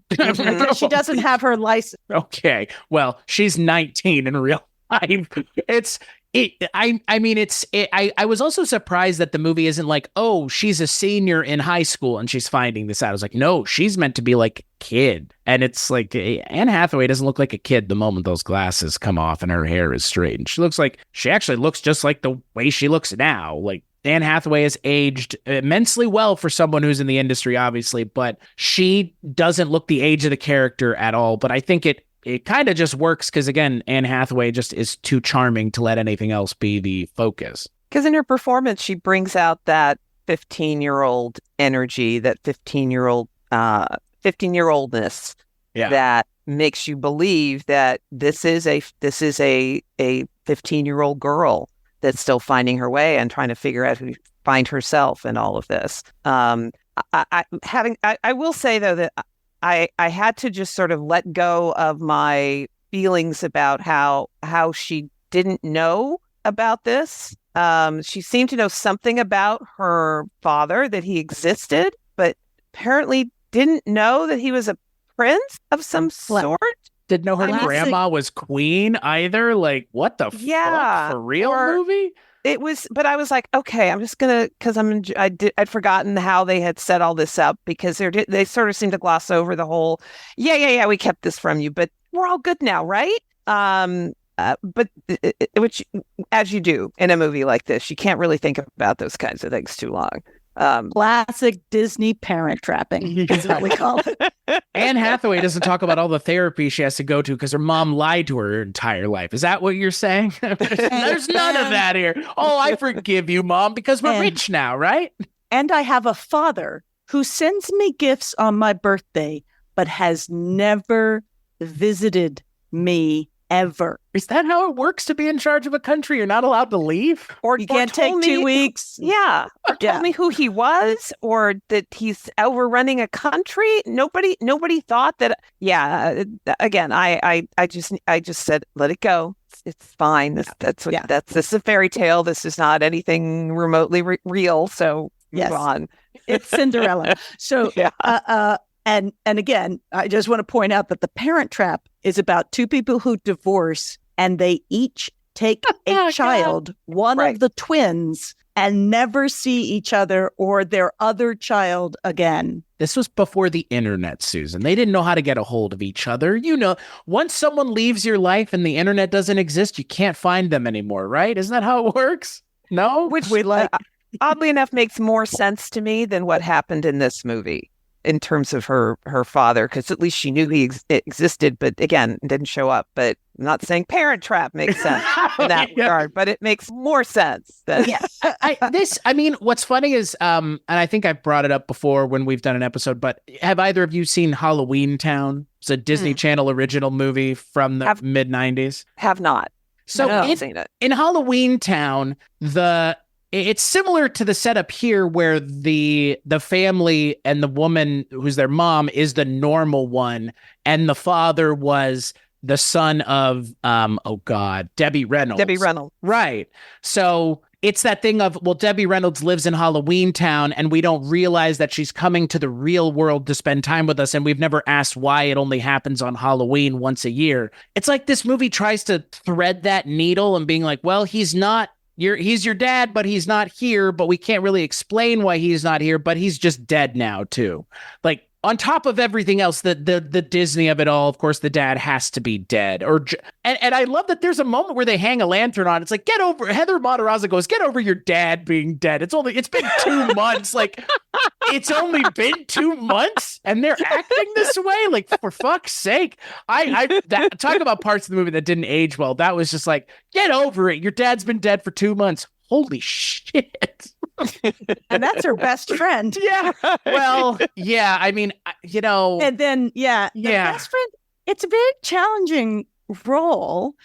She doesn't have her license. Okay. Well, she's 19 in real life. I was also surprised that the movie isn't like, oh, she's a senior in high school and she's finding this out. I was like, no, she's meant to be like a kid. And it's like, Anne Hathaway doesn't look like a kid the moment those glasses come off and her hair is straight. And she actually looks just like the way she looks now. Like, Anne Hathaway has aged immensely well for someone who's in the industry, obviously, but she doesn't look the age of the character at all. But I think it kind of just works because, again, Anne Hathaway just is too charming to let anything else be the focus. Because in her performance, she brings out that 15-year-old energy, that 15-year-oldness that makes you believe that this is a 15-year-old girl that's still finding her way and trying to figure out who find herself in all of this. I will say, though, that I had to just sort of let go of my feelings about how she didn't know about this. She seemed to know something about her father, that he existed, but apparently didn't know that he was a prince of some sort. Didn't know her grandma was queen either. Like, what the fuck? For real, movie? It was, but I was like, okay, I'm just gonna, because I'd forgotten how they had set all this up, because they sort of seemed to gloss over the whole, we kept this from you, but we're all good now, right? But which, as you do in a movie like this, you can't really think about those kinds of things too long. Classic Disney parent trapping is what we call it. Anne Hathaway doesn't talk about all the therapy she has to go to because her mom lied to her entire life. Is that what you're saying? There's none of that here. Oh, I forgive you, Mom, because we're rich now, right? And I have a father who sends me gifts on my birthday, but has never visited me ever. Is that how it works to be in charge of a country? You're not allowed to leave? Or you can't take 2 weeks. Yeah. Or told me who he was, or that he's overrunning a country. Nobody thought that. Yeah. Again, I just said, let it go. It's fine. This is a fairy tale. This is not anything remotely real. So move on. It's Cinderella. So, And again, I just want to point out that The Parent Trap is about two people who divorce, and they each take a child, one of the twins, and never see each other or their other child again. This was before the internet, Susan. They didn't know how to get a hold of each other. You know, once someone leaves your life and the internet doesn't exist, you can't find them anymore, right? Isn't that how it works? No? Which We like oddly enough makes more sense to me than what happened in this movie in terms of her father, because at least she knew he existed, but again, didn't show up. But I'm not saying Parent Trap makes sense in that regard, but it makes more sense. I mean, what's funny is, and I think I've brought it up before when we've done an episode, but have either of you seen Halloween Town? It's a Disney Channel original movie from the mid 90s. Have not. So I've seen it. In Halloween Town, it's similar to the setup here where the family and the woman who's their mom is the normal one, and the father was the son of Debbie Reynolds. Debbie Reynolds. Right. So it's that thing of, well, Debbie Reynolds lives in Halloween Town and we don't realize that she's coming to the real world to spend time with us, and we've never asked why it only happens on Halloween once a year. It's like this movie tries to thread that needle and being like, well, he's your dad, but he's not here, but we can't really explain why he's not here, but he's just dead now too. Like, on top of everything else, the Disney of it all, of course, the dad has to be dead. And I love that there's a moment where they hang a lantern on. It's like, Heather Matarazzo goes, get over your dad being dead. It's been 2 months. Like, it's only been 2 months and they're acting this way. Like, for fuck's sake. Talk about parts of the movie that didn't age well. That was just like, get over it. Your dad's been dead for 2 months. Holy shit. And that's her best friend. Yeah. Well, yeah. I mean, And then, the best friend, it's a very challenging role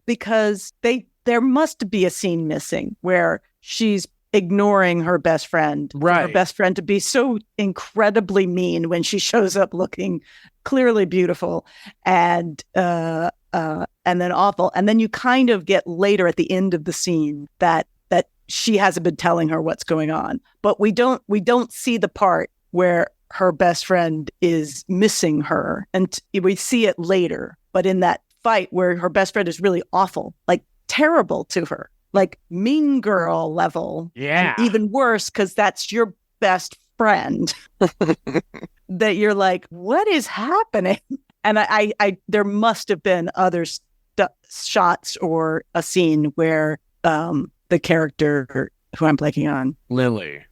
because there must be a scene missing where she's ignoring her best friend. Right. Her best friend to be so incredibly mean when she shows up looking clearly beautiful and then awful. And then you kind of get later at the end of the scene that she hasn't been telling her what's going on. But we don't see the part where her best friend is missing her. And we see it later. But in that fight where her best friend is really awful, like terrible to her, like Mean Girl level. Yeah. And even worse, because that's your best friend. That you're like, what is happening? And I there must have been other shots or a scene where the character who I'm blanking on, Lily,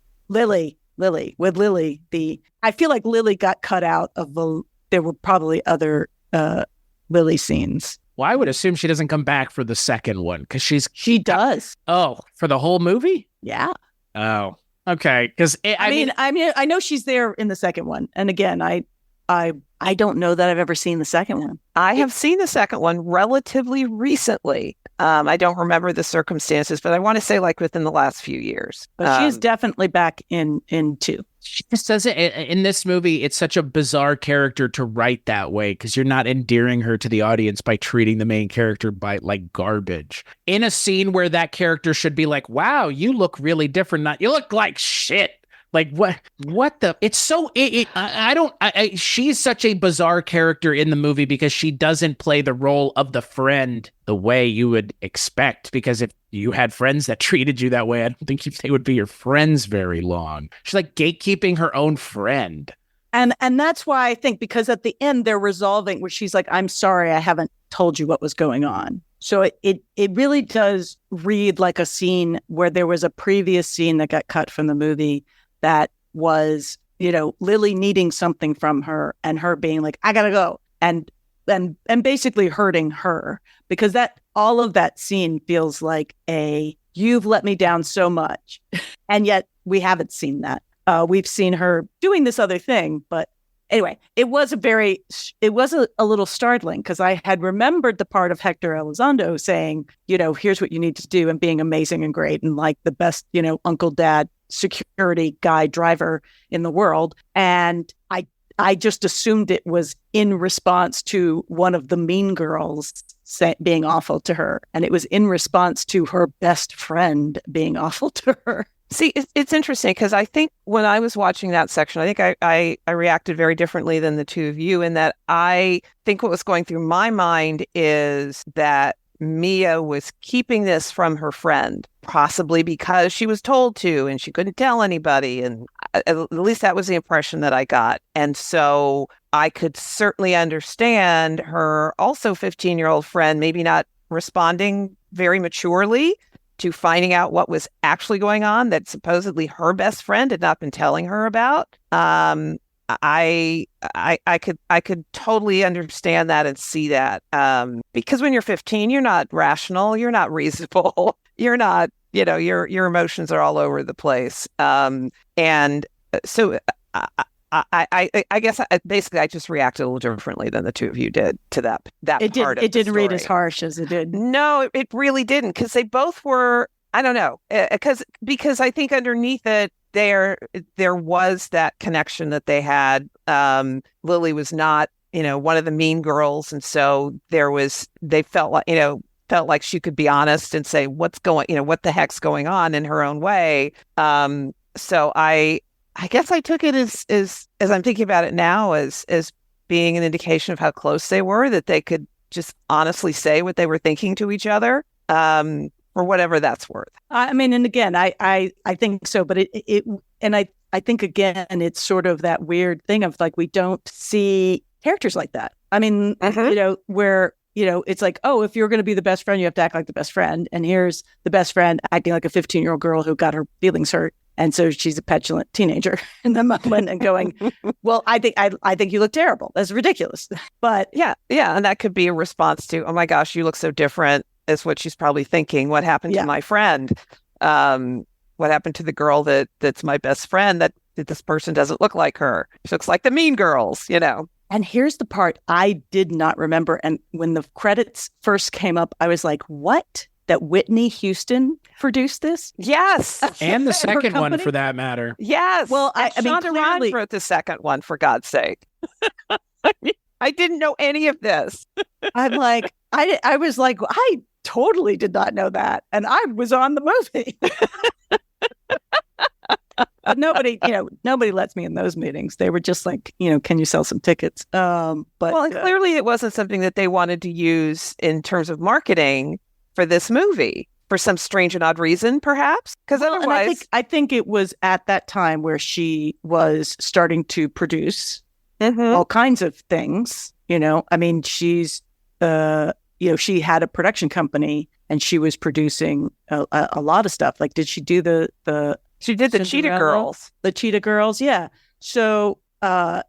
I feel like Lily got cut out of there were probably other Lily scenes. Well, I would assume she doesn't come back for the second one because she does. Oh, for the whole movie? Yeah. Oh, okay. Because I mean, I know she's there in the second one, and again, I don't know that I've ever seen the second one. I have seen the second one relatively recently. I don't remember the circumstances, but I want to say like within the last few years. But she is definitely back in 2. She just doesn't. In this movie, it's such a bizarre character to write that way because you're not endearing her to the audience by treating the main character like garbage. In a scene where that character should be like, wow, you look really different. Not you look like shit. Like what the, it's so, she's such a bizarre character in the movie because she doesn't play the role of the friend the way you would expect, because if you had friends that treated you that way, I don't think they would be your friends very long. She's like gatekeeping her own friend. And that's why I think, because at the end they're resolving where she's like, I'm sorry, I haven't told you what was going on. So it really does read like a scene where there was a previous scene that got cut from the movie that was, Lily needing something from her and her being like, I gotta go. And basically hurting her, because all of that scene feels like you've let me down so much. And yet we haven't seen that. We've seen her doing this other thing. But anyway, it was a little startling because I had remembered the part of Hector Elizondo saying, here's what you need to do, and being amazing and great and like the best, uncle, dad, security guy, driver in the world. And I just assumed it was in response to one of the mean girls being awful to her. And it was in response to her best friend being awful to her. See, it's interesting because I think when I was watching that section, I think I reacted very differently than the two of you, in that I think what was going through my mind is that Mia was keeping this from her friend, possibly because she was told to and she couldn't tell anybody. And at least that was the impression that I got. And so I could certainly understand her also 15-year-old friend maybe not responding very maturely to finding out what was actually going on that supposedly her best friend had not been telling her about. I could totally understand that and see that, because when you're 15, you're not rational, you're not reasonable, you're not, your emotions are all over the place, and so I guess basically I just reacted a little differently than the two of you did to that part of it the didn't read story. as harsh as it did. No, it really didn't, because they both were. I don't know, because I think underneath it there was that connection that they had. Lily was not, one of the mean girls, and so they felt like she could be honest and say what the heck's going on in her own way. So I guess I took it as I'm thinking about it now as being an indication of how close they were, that they could just honestly say what they were thinking to each other. For whatever that's worth. I mean, and again, I think so, but I think again, it's sort of that weird thing of like, we don't see characters like that. I mean, where, it's like, oh, if you're going to be the best friend, you have to act like the best friend. And here's the best friend acting like a 15-year-old girl who got her feelings hurt. And so she's a petulant teenager in the moment and going, well, I think you look terrible. That's ridiculous. But yeah. And that could be a response to, oh my gosh, you look so different, is what she's probably thinking. What happened to my friend? What happened to the girl that's my best friend, that this person doesn't look like her? She looks like the mean girls, And here's the part I did not remember. And when the credits first came up, I was like, what? That Whitney Houston produced this? Yes. And the second one, for that matter. Yes. Well, I mean, Shonda Rhimes wrote the second one, for God's sake. I didn't know any of this. I'm like, I was like, I totally did not know that. And I was on the movie. But nobody lets me in those meetings. They were just like, can you sell some tickets? But clearly it wasn't something that they wanted to use in terms of marketing for this movie for some strange and odd reason, perhaps. Because otherwise, I think it was at that time where she was starting to produce all kinds of things. I mean, she's she had a production company and she was producing a lot of stuff. Like, did she do she did the Cheetah Girls? The Cheetah Girls, yeah. So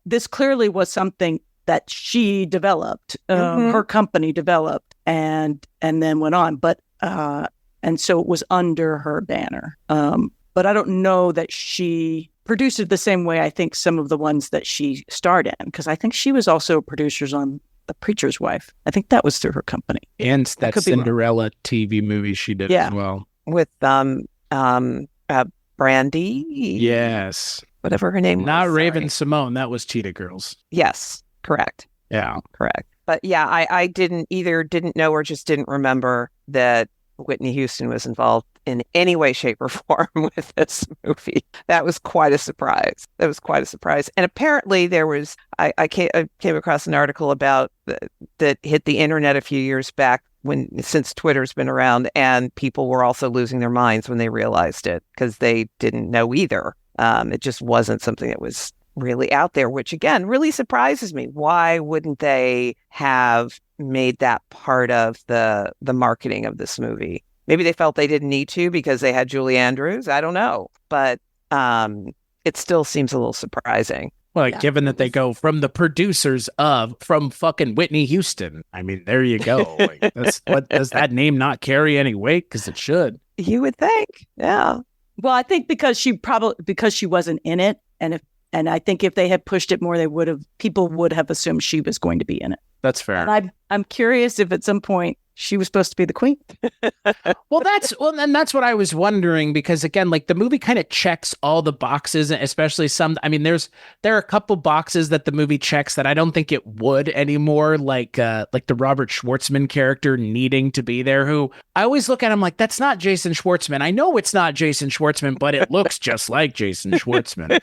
this clearly was something that she developed, her company developed, and then went on. But and so it was under her banner. But I don't know that she produced it the same way I think some of the ones that she starred in, because I think she was also producers on The Preacher's Wife. I think that was through her company. And that Cinderella TV movie she did as well. With Brandy. Yes. Whatever her name was. Not Raven Simone. That was Cheetah Girls. Yes. Correct. Yeah. Correct. But yeah, I didn't know or just didn't remember that Whitney Houston was involved in any way, shape, or form with this movie. That was quite a surprise. And apparently there was, I came across an article about that hit the internet a few years back since Twitter's been around, and people were also losing their minds when they realized it because they didn't know either. It just wasn't something that was really out there, which again really surprises me. Why wouldn't they have made that part of the marketing of this movie? Maybe they felt they didn't need to because they had Julie Andrews. I don't know, but it still seems a little surprising. Well, given that they go from the producers from fucking Whitney Houston. I mean, there you go. Like, does that name not carry any weight? Because it should. You would think, yeah. Well, I think because she wasn't in it, and I think if they had pushed it more, people would have assumed she was going to be in it. That's fair. And I'm curious if at some point she was supposed to be the queen. And that's what I was wondering, because again, like the movie kind of checks all the boxes, especially some. I mean, there are a couple boxes that the movie checks that I don't think it would anymore, like the Robert Schwartzman character needing to be there. Who I always look at him like, that's not Jason Schwartzman. I know it's not Jason Schwartzman, but it looks just like Jason Schwartzman.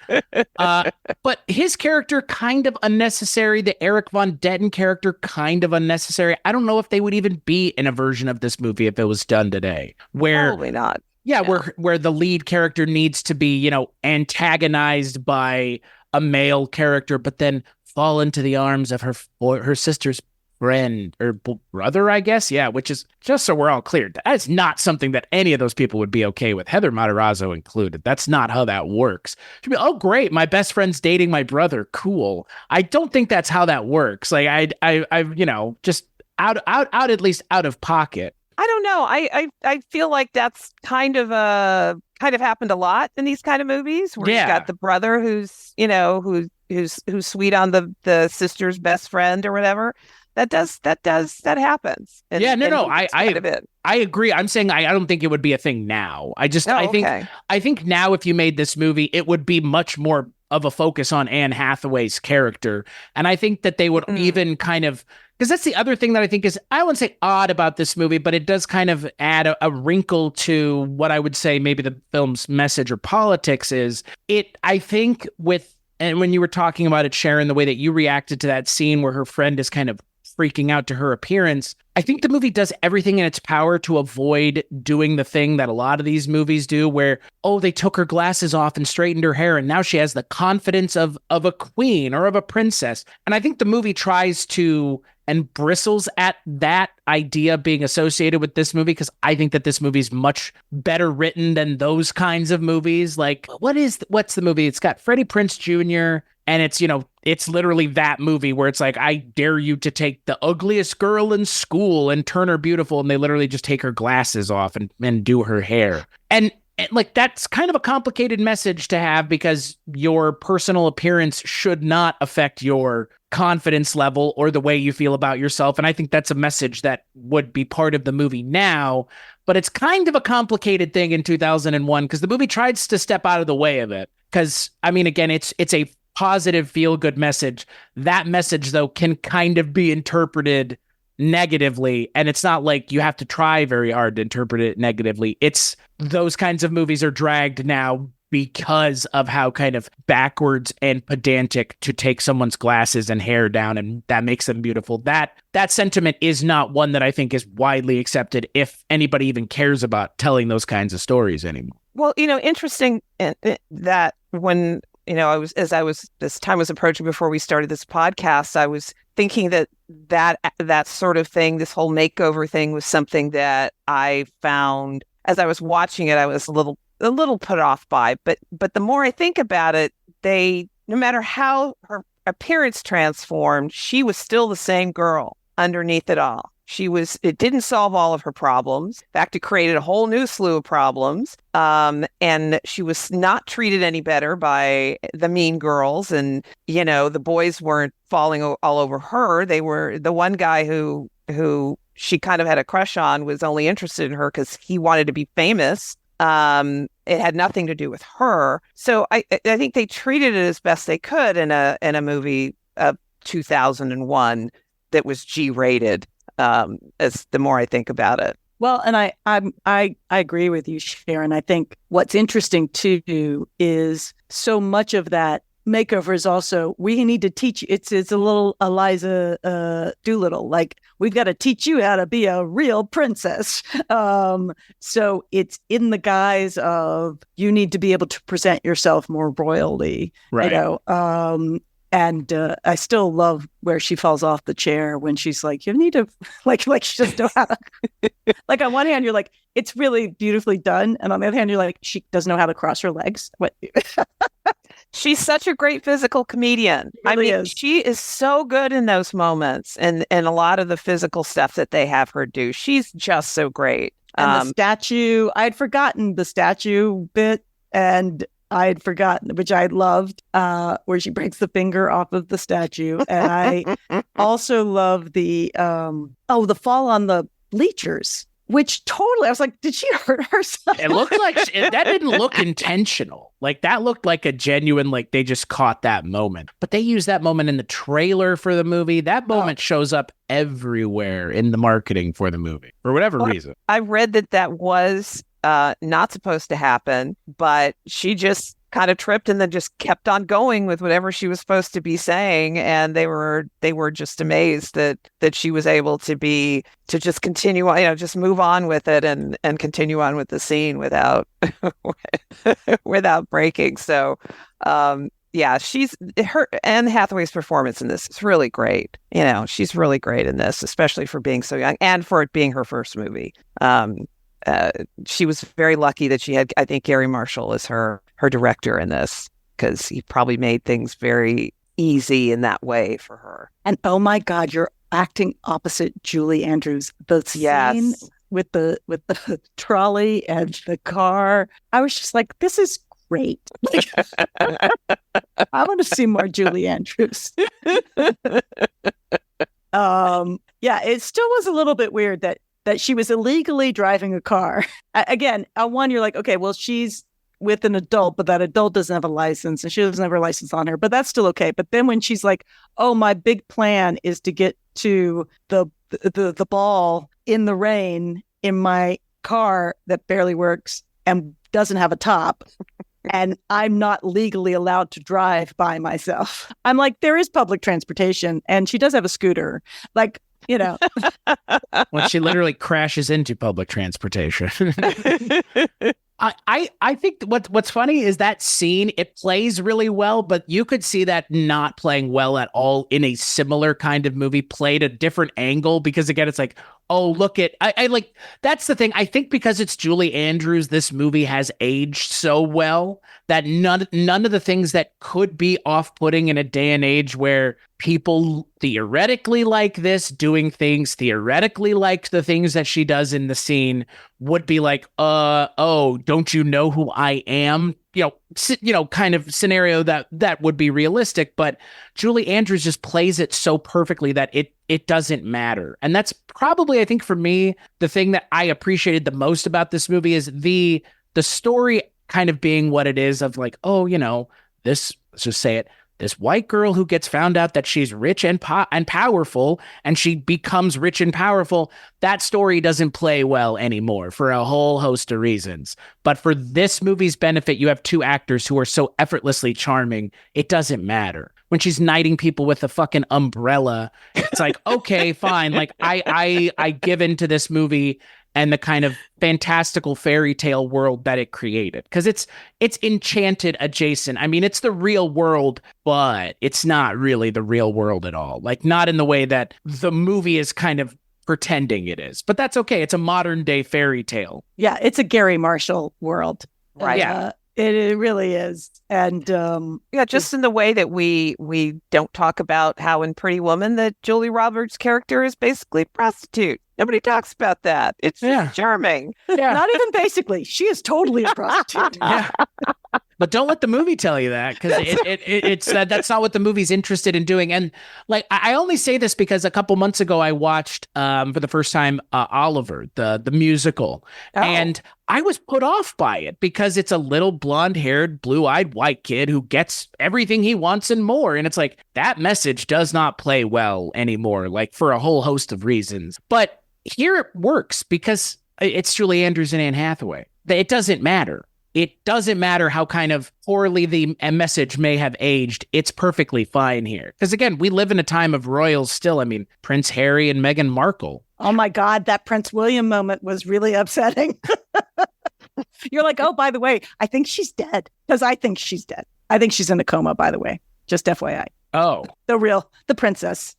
But his character kind of unnecessary. The Eric Von Detten character kind of unnecessary. I don't know if they would even be be in a version of this movie if it was done today. Where Probably not. yeah, No. where the lead character needs to be, antagonized by a male character, but then fall into the arms of her sister's friend or brother, I guess. Yeah, which is, just so we're all clear, that is not something that any of those people would be okay with, Heather Matarazzo included. That's not how that works. She'd be, oh, great, my best friend's dating my brother. Cool. I don't think that's how that works. Like, I just out at least out of pocket. I don't know. I feel like that's kind of happened a lot in these kind of movies where you've got the brother who's sweet on the sister's best friend or whatever. That happens. I agree. I'm saying I don't think it would be a thing now. I think now if you made this movie, it would be much more of a focus on Anne Hathaway's character. And I think that they would even kind of, because that's the other thing that I think is, I wouldn't say odd about this movie, but it does kind of add a wrinkle to what I would say maybe the film's message or politics is. I think and when you were talking about it, Sharon, the way that you reacted to that scene where her friend is kind of freaking out to her appearance, I think the movie does everything in its power to avoid doing the thing that a lot of these movies do where, oh, they took her glasses off and straightened her hair and now she has the confidence of a queen or of a princess. And I think the movie tries to and bristles at that idea being associated with this movie because I think that this movie's much better written than those kinds of movies. Like, what's the movie? It's got Freddie Prinze Jr., and it's literally that movie where it's like, I dare you to take the ugliest girl in school and turn her beautiful. And they literally just take her glasses off and do her hair. And like, that's kind of a complicated message to have because your personal appearance should not affect your confidence level or the way you feel about yourself. And I think that's a message that would be part of the movie now, but it's kind of a complicated thing in 2001 because the movie tries to step out of the way of it. Because, I mean, again, it's a positive feel-good message. That message, though, can kind of be interpreted negatively, and it's not like you have to try very hard to interpret it negatively. It's those kinds of movies are dragged now because of how kind of backwards and pedantic to take someone's glasses and hair down, and that makes them beautiful. That sentiment is not one that I think is widely accepted, if anybody even cares about telling those kinds of stories anymore. Well, interesting that when this time was approaching before we started this podcast, I was thinking that sort of thing, this whole makeover thing, was something that I found as I was watching it, I was a little put off by. But the more I think about it, no matter how her appearance transformed, she was still the same girl underneath it all. It didn't solve all of her problems. In fact, it created a whole new slew of problems. And she was not treated any better by the mean girls. And, the boys weren't falling all over her. They were the one guy who she kind of had a crush on was only interested in her because he wanted to be famous. It had nothing to do with her. So I think they treated it as best they could in a movie of 2001 that was G-rated. As the more I think about it. Well, and I agree with you, Sharon. I think what's interesting too is so much of that makeover is also, we need to teach you. It's a little Eliza Doolittle, like, we've got to teach you how to be a real princess. So it's in the guise of, you need to be able to present yourself more royally, right? And I still love where she falls off the chair when she's like, you need to, like she doesn't know how to, like, on one hand, you're like, it's really beautifully done. And on the other hand, you're like, she doesn't know how to cross her legs. What? She's such a great physical comedian. She is so good in those moments and a lot of the physical stuff that they have her do. She's just so great. And the statue, I'd forgotten the statue bit, and I had forgotten, which I loved, where she breaks the finger off of the statue. And I also love the fall on the bleachers, which totally, I was like, did she hurt herself? It looked like, that didn't look intentional. Like, that looked like a genuine, like, they just caught that moment. But they used that moment in the trailer for the movie. That moment shows up everywhere in the marketing for the movie, for whatever reason. I read that was not supposed to happen, but she just kind of tripped and then just kept on going with whatever she was supposed to be saying. And they were just amazed that she was able to just continue on, just move on with it and continue on with the scene without without breaking. So yeah, Anne Hathaway's performance in this is really great. She's really great in this, especially for being so young and for it being her first movie. She was very lucky that she had, I think, Gary Marshall as her director in this, because he probably made things very easy in that way for her. And oh my God, you're acting opposite Julie Andrews. The scene with the trolley and the car, I was just like, this is great. I want to see more Julie Andrews. Yeah, it still was a little bit weird that she was illegally driving a car. Again, on one, you're like, okay, well, she's with an adult, but that adult doesn't have a license and she doesn't have her license on her, but that's still okay. But then when she's like, oh, my big plan is to get to the ball in the rain in my car that barely works and doesn't have a top, and I'm not legally allowed to drive by myself. I'm like, there is public transportation, and she does have a scooter. Like, When she literally crashes into public transportation. I think what's funny is that scene, it plays really well, but you could see that not playing well at all in a similar kind of movie played a different angle, because again, it's like, oh, look at, I like, that's the thing. I think because it's Julie Andrews, this movie has aged so well that none of the things that could be off-putting in a day and age where people theoretically like this, doing things theoretically like the things that she does in the scene, would be like, oh, don't you know who I am? Kind of scenario that would be realistic. But Julie Andrews just plays it so perfectly that it doesn't matter. And that's probably, I think, for me, the thing that I appreciated the most about this movie is the story kind of being what it is, of like, oh, this, let's just say it, this white girl who gets found out that she's rich and powerful, and she becomes rich and powerful. That story doesn't play well anymore for a whole host of reasons. But for this movie's benefit, you have two actors who are so effortlessly charming, it doesn't matter. When she's knighting people with a fucking umbrella, it's like, okay, fine. Like I give into this movie and the kind of fantastical fairy tale world that it created. Because it's enchanted adjacent. I mean, it's the real world, but it's not really the real world at all. Like, not in the way that the movie is kind of pretending it is. But that's okay. It's a modern day fairy tale. Yeah, it's a Gary Marshall world. Right. Yeah. It really is. And just in the way that we don't talk about how in Pretty Woman that Julie Roberts' character is basically a prostitute. Nobody talks about that. It's just charming. Yeah. Not even basically. She is totally a prostitute. Yeah. But don't let the movie tell you that, because it's that's not what the movie's interested in doing. And like, I only say this because a couple months ago I watched for the first time Oliver, the musical, and I was put off by it because it's a little blonde-haired, blue-eyed white kid who gets everything he wants and more. And it's like, that message does not play well anymore, like, for a whole host of reasons. But here it works because it's Julie Andrews and Anne Hathaway. It doesn't matter. It doesn't matter how kind of poorly the message may have aged. It's perfectly fine here. Because again, we live in a time of royals still. I mean, Prince Harry and Meghan Markle. Oh my God, that Prince William moment was really upsetting. You're like, oh, by the way, I think she's dead. Because I think she's dead. I think she's in a coma, by the way. Just FYI. Oh. The princess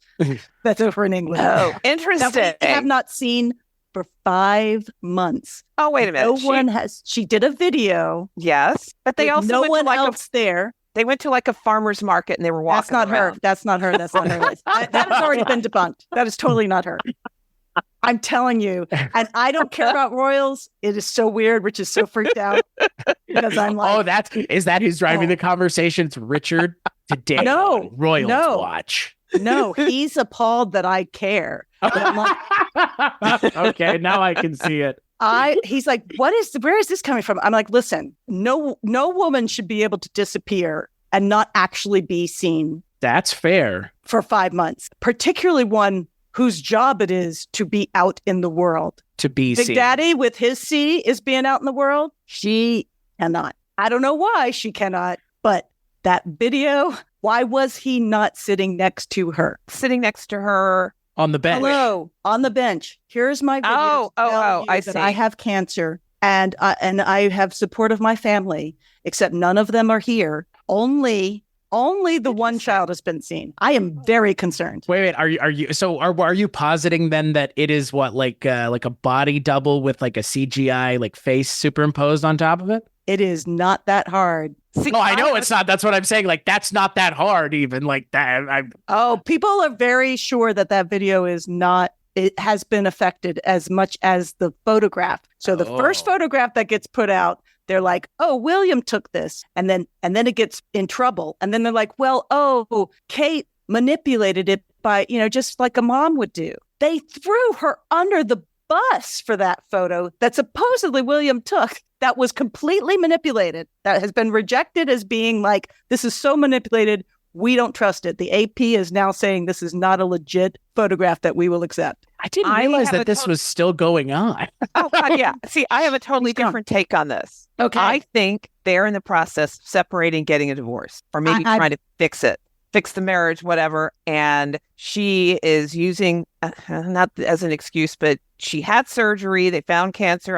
that's over in England. Oh, interesting. That we have not seen for 5 months. Oh, wait a minute. No one has. She did a video. Yes, but they also no went one to like else there. They went to like a farmer's market and they were walking. That's not around. her. That's not her. That's not her. That has already been debunked. That is totally not her. I'm telling you. And I don't care about royals. It is so weird. Rich is so freaked out because I'm like, oh, is that who's driving the conversation? It's Richard today. No, Royals no. Watch. No, he's appalled that I care. But I'm like, okay, now I can see it. He's like, where is this coming from? I'm like, listen, no woman should be able to disappear and not actually be seen. That's fair. For 5 months, particularly one whose job it is to be out in the world. To be Big seen. Daddy with his C is being out in the world. She cannot. I don't know why she cannot, but that video, why was he not sitting next to her? Sitting next to her. On the bench. Hello, on the bench. Here's my video. I see. I have cancer and I have support of my family, except none of them are here. Only the one child has been seen. I am very concerned. Wait, are you positing then that it is what, like a body double with like a CGI like face superimposed on top of it? It is not that hard. See, I know it's not. That's what I'm saying. Like, that's not that hard, even like that. People are very sure that video is not. It has been affected as much as the photograph. So the first photograph that gets put out, they're like, "Oh, William took this," and then it gets in trouble, and then they're like, "Well, Kate manipulated it by just like a mom would do." They threw her under the bus for that photo that supposedly William took. That was completely manipulated. That has been rejected as being like, this is so manipulated, we don't trust it. The AP is now saying this is not a legit photograph that we will accept. I didn't realize that this was still going on. Oh, God, yeah. See, I have a totally different take on this. Okay. I think they're in the process of separating, getting a divorce, or maybe trying to fix the marriage, whatever. And she is using, not as an excuse, but she had surgery. They found cancer.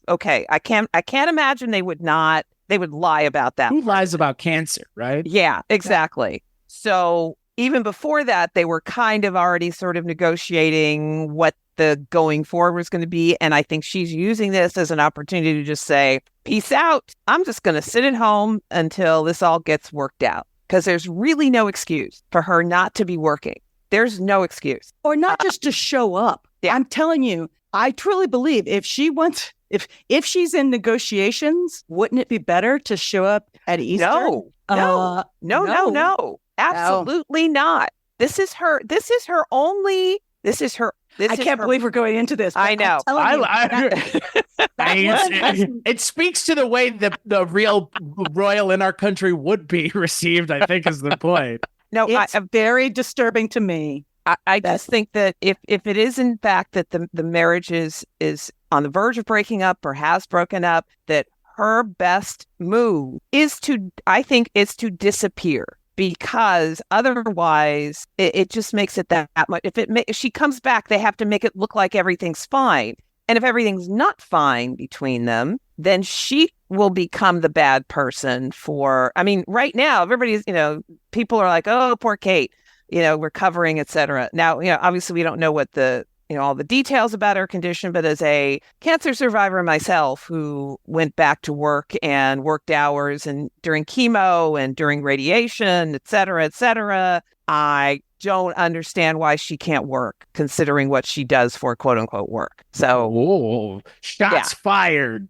I can't imagine they would lie about that. Who lies about cancer, right? Yeah, exactly. So even before that, they were kind of already sort of negotiating what the going forward was going to be. And I think she's using this as an opportunity to just say, peace out. I'm just going to sit at home until this all gets worked out. Because there's really no excuse for her not to be working. There's no excuse. Or not just to show up. Yeah. I'm telling you, I truly believe if she's in negotiations, wouldn't it be better to show up at Easter? No. Absolutely not. This is her only. I can't believe we're going into this. I know. It speaks to the way the real royal in our country would be received, I think, is the point. No, it's very disturbing to me. I just think that if it is in fact that the marriage is on the verge of breaking up or has broken up, that her best move is to disappear. Because otherwise, it just makes it that much. If she comes back, they have to make it look like everything's fine. And if everything's not fine between them, then she will become the bad person right now, everybody's, people are like, oh, poor Kate, recovering, et cetera. Now, obviously we don't know what all the details about her condition, but as a cancer survivor myself who went back to work and worked hours and during chemo and during radiation, et cetera, I don't understand why she can't work considering what she does for quote unquote work. So shots fired.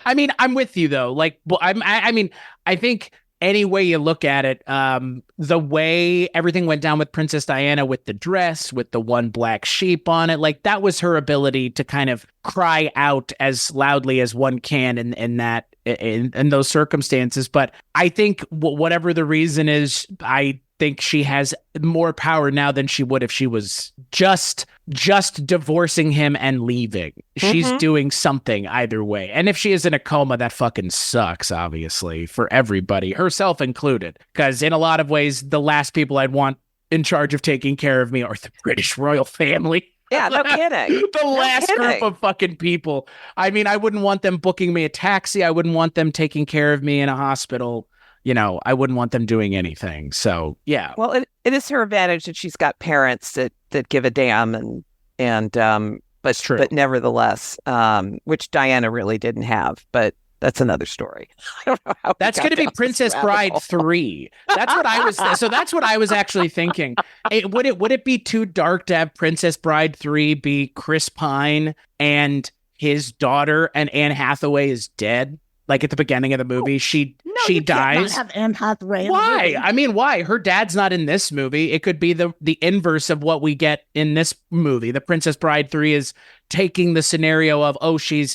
I mean, I'm with you though. Like, I think any way you look at it, the way everything went down with Princess Diana, with the dress, with the one black sheep on it, like that was her ability to kind of cry out as loudly as one can in those circumstances. But I think whatever the reason is, I think she has more power now than she would if she was just divorcing him and leaving. Mm-hmm. She's doing something either way. And if she is in a coma, that fucking sucks, obviously, for everybody, herself included. Because in a lot of ways, the last people I'd want in charge of taking care of me are the British royal family. Yeah, no kidding. Group of fucking people. I mean, I wouldn't want them booking me a taxi. I wouldn't want them taking care of me in a hospital. I wouldn't want them doing anything. So, yeah. Well, it is her advantage that she's got parents that give a damn but true. But nevertheless, which Diana really didn't have, but that's another story. I don't know how that's going to be Princess Bride 3. That's what I was. So that's what I was actually thinking. Would it be too dark to have Princess Bride 3 be Chris Pine and his daughter and Anne Hathaway is dead? Like at the beginning of the movie, she dies. Have Anne Hathaway. Why? I mean, why? Her dad's not in this movie. It could be the inverse of what we get in this movie. The Princess Bride 3 is taking the scenario of, oh, she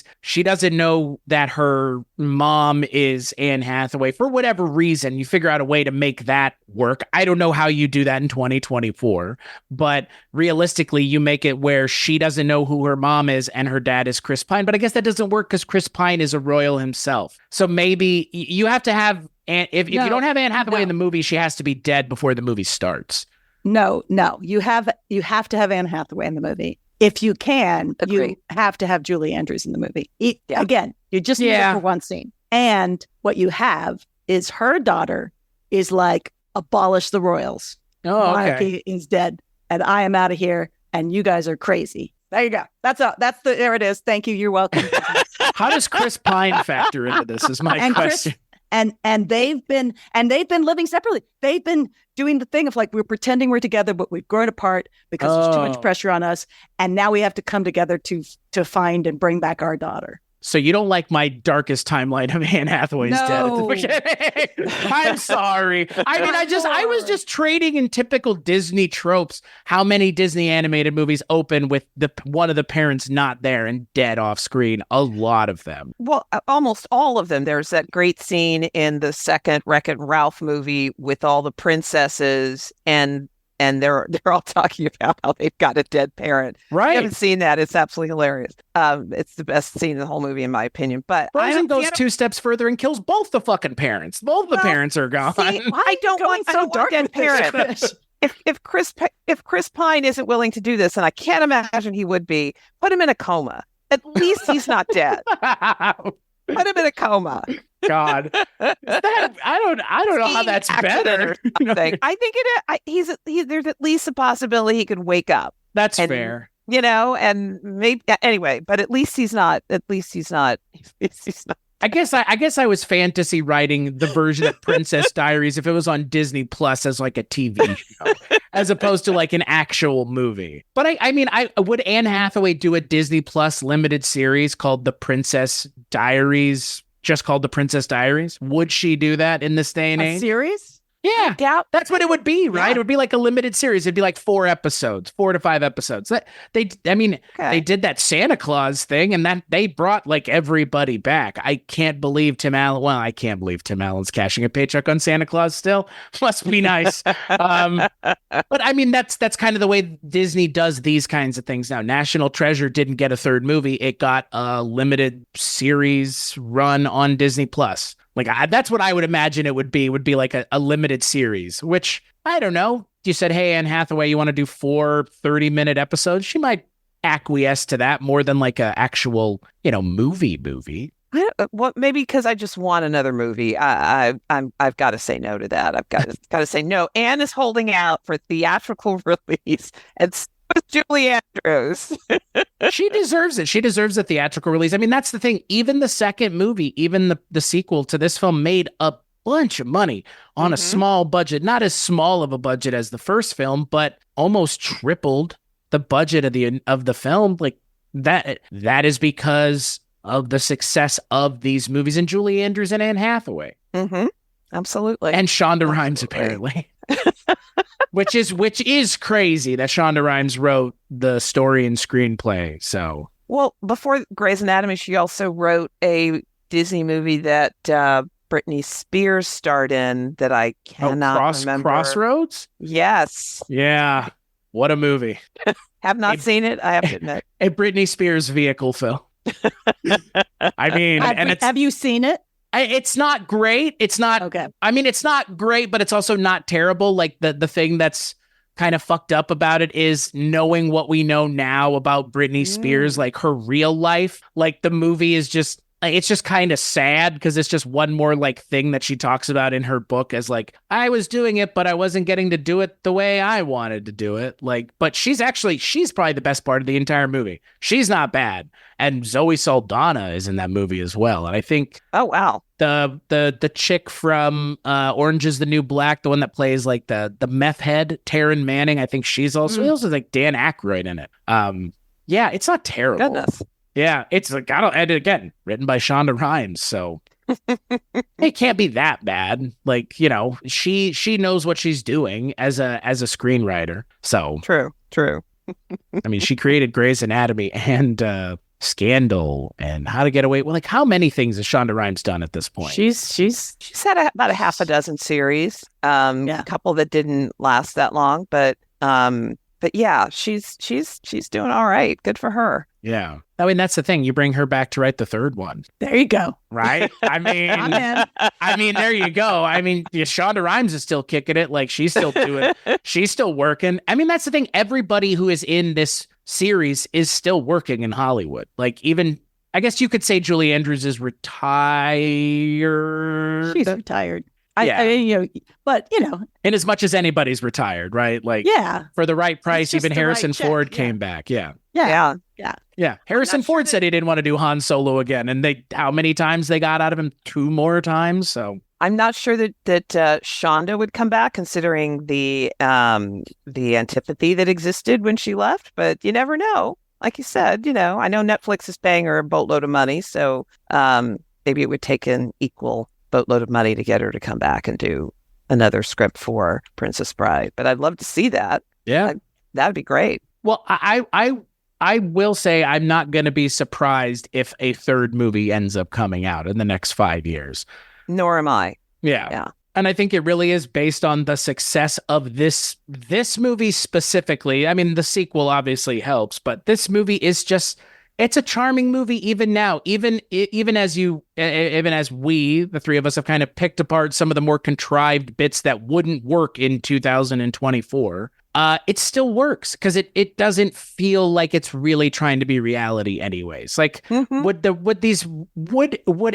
doesn't know that her mom is Anne Hathaway for whatever reason. You figure out a way to make that work. I don't know how you do that in 2024, but realistically, you make it where she doesn't know who her mom is and her dad is Chris Pine. But I guess that doesn't work because Chris Pine is a royal himself. So maybe you have to have, if you don't have Anne Hathaway in the movie, she has to be dead before the movie starts. No, you have to have Anne Hathaway in the movie. If you can, you have to have Julie Andrews in the movie. Again, you just need it for one scene. And what you have is her daughter is like, abolish the royals. Oh, okay. Monarchy is dead, and I am out of here, and you guys are crazy. There you go. There it is. Thank you. You're welcome. How does Chris Pine factor into this is my question. And they've been living separately. They've been doing the thing of like, we're pretending we're together, but we've grown apart because there's too much pressure on us. And now we have to come together to find and bring back our daughter. So you don't like my darkest timeline of Anne Hathaway's dead at the beginning? I'm sorry. I mean, I was just trading in typical Disney tropes. How many Disney animated movies open with one of the parents not there and dead off screen? A lot of them. Well, almost all of them. There's that great scene in the second Wreck-It Ralph movie with all the princesses and they're all talking about how they've got a dead parent. Right. I haven't seen that. It's absolutely hilarious. It's the best scene in the whole movie, in my opinion. But Frozen goes 2 steps further and kills both the fucking parents. Both the parents are gone. See, I don't want dead parents. If Chris Pine isn't willing to do this, and I can't imagine he would be, put him in a coma. At least he's not dead. Put him in a coma. God, I don't know how that's better. I think there's at least a possibility he could wake up. That's fair. And maybe anyway, but at least he's not. He's not. I guess I was fantasy writing the version of Princess Diaries if it was on Disney Plus as like a TV show, as opposed to like an actual movie. But I mean, would Anne Hathaway do a Disney Plus limited series called The Princess Diaries? Just called The Princess Diaries? Would she do that in this day and age? A series? Yeah, that's what it would be, right? It would be like a limited series. It'd be like 4 to 5 episodes. They did that Santa Claus thing, and that they brought like everybody back. I can't believe Tim Allen. Well, I can't believe Tim Allen's cashing a paycheck on Santa Claus still. Must be nice. But I mean, that's kind of the way Disney does these kinds of things now. National Treasure didn't get a 3rd movie. It got a limited series run on Disney Plus. Like, that's what I would imagine it would be like a limited series, which, I don't know. You said, hey, Anne Hathaway, you want to do 4 30-minute episodes? She might acquiesce to that more than like a actual, movie. Well, maybe because I just want another movie. I've got to say no to that. I've got to say no. Anne is holding out for theatrical release, and so is Julie Andrews. She deserves it. She deserves a theatrical release. I mean, that's the thing. Even the second movie, even the sequel to this film made a bunch of money on a small budget. Not as small of a budget as the first film, but almost tripled the budget of the film. Like that is because of the success of these movies and Julie Andrews and Anne Hathaway. Mm-hmm. Absolutely. And Shonda Rhimes, apparently. Which is crazy that Shonda Rhimes wrote the story and screenplay. So, well, before Grey's Anatomy, she also wrote a Disney movie that Britney Spears starred in that I cannot remember. Crossroads? Yes. Yeah. What a movie. Have not seen it, I have to admit. A Britney Spears vehicle film. I mean, have you seen it? It's not great. It's not okay. I mean, it's not great, but it's also not terrible. Like the thing that's kind of fucked up about it is knowing what we know now about Britney Spears, like her real life. Like the movie is just, it's just kind of sad because it's just one more like thing that she talks about in her book as like, I was doing it, but I wasn't getting to do it the way I wanted to do it. Like, but she's probably the best part of the entire movie. She's not bad. And Zoe Saldana is in that movie as well. And I think, oh wow, the chick from Orange is the New Black, the one that plays like the meth head, Taryn Manning, I think she's also like Dan Aykroyd in it. Yeah, it's not terrible. Goodness. Yeah, it's like, and again, written by Shonda Rhimes, so it can't be that bad. Like, she knows what she's doing as a screenwriter. So true. I mean, she created Grey's Anatomy and Scandal and How to Get Away. Well, like, how many things has Shonda Rhimes done at this point? She's She's had about a half a dozen series, Yeah. a couple that didn't last that long, but yeah, she's doing all right. Good for her. Yeah. I mean, that's the thing. You bring her back to write the third one, there you go. right? I mean, I'm in. there you go. I mean, yeah, Shonda Rhimes is still kicking it. Like, she's still doing, she's still working. I mean, that's the thing. Everybody who is in this series is still working in Hollywood. Like, even, I guess you could say Julie Andrews is retired. She's retired. Yeah. I mean, but In as much as anybody's retired, right? Like, yeah, for the right price, just even the right Harrison check, Ford yeah. came back. Yeah. yeah. Yeah. Harrison sure Ford that- said he didn't want to do Han Solo again. And how many times they got out of him? 2 more times. So I'm not sure that Shonda would come back, considering the antipathy that existed when she left. But you never know. Like you said, I know Netflix is paying her a boatload of money, so maybe it would take an equal boatload of money to get her to come back and do another script for Princess Bride. But I'd love to see that. yeah. That'd be great. Well, I will say I'm not going to be surprised if a third movie ends up coming out in the next 5 years. Nor am I. Yeah. Yeah. And I think it really is based on the success of this movie specifically. I mean, the sequel obviously helps, but this movie is just, it's a charming movie even now. Even as we, the three of us, have kind of picked apart some of the more contrived bits that wouldn't work in 2024. It still works because it doesn't feel like it's really trying to be reality anyways. Like, would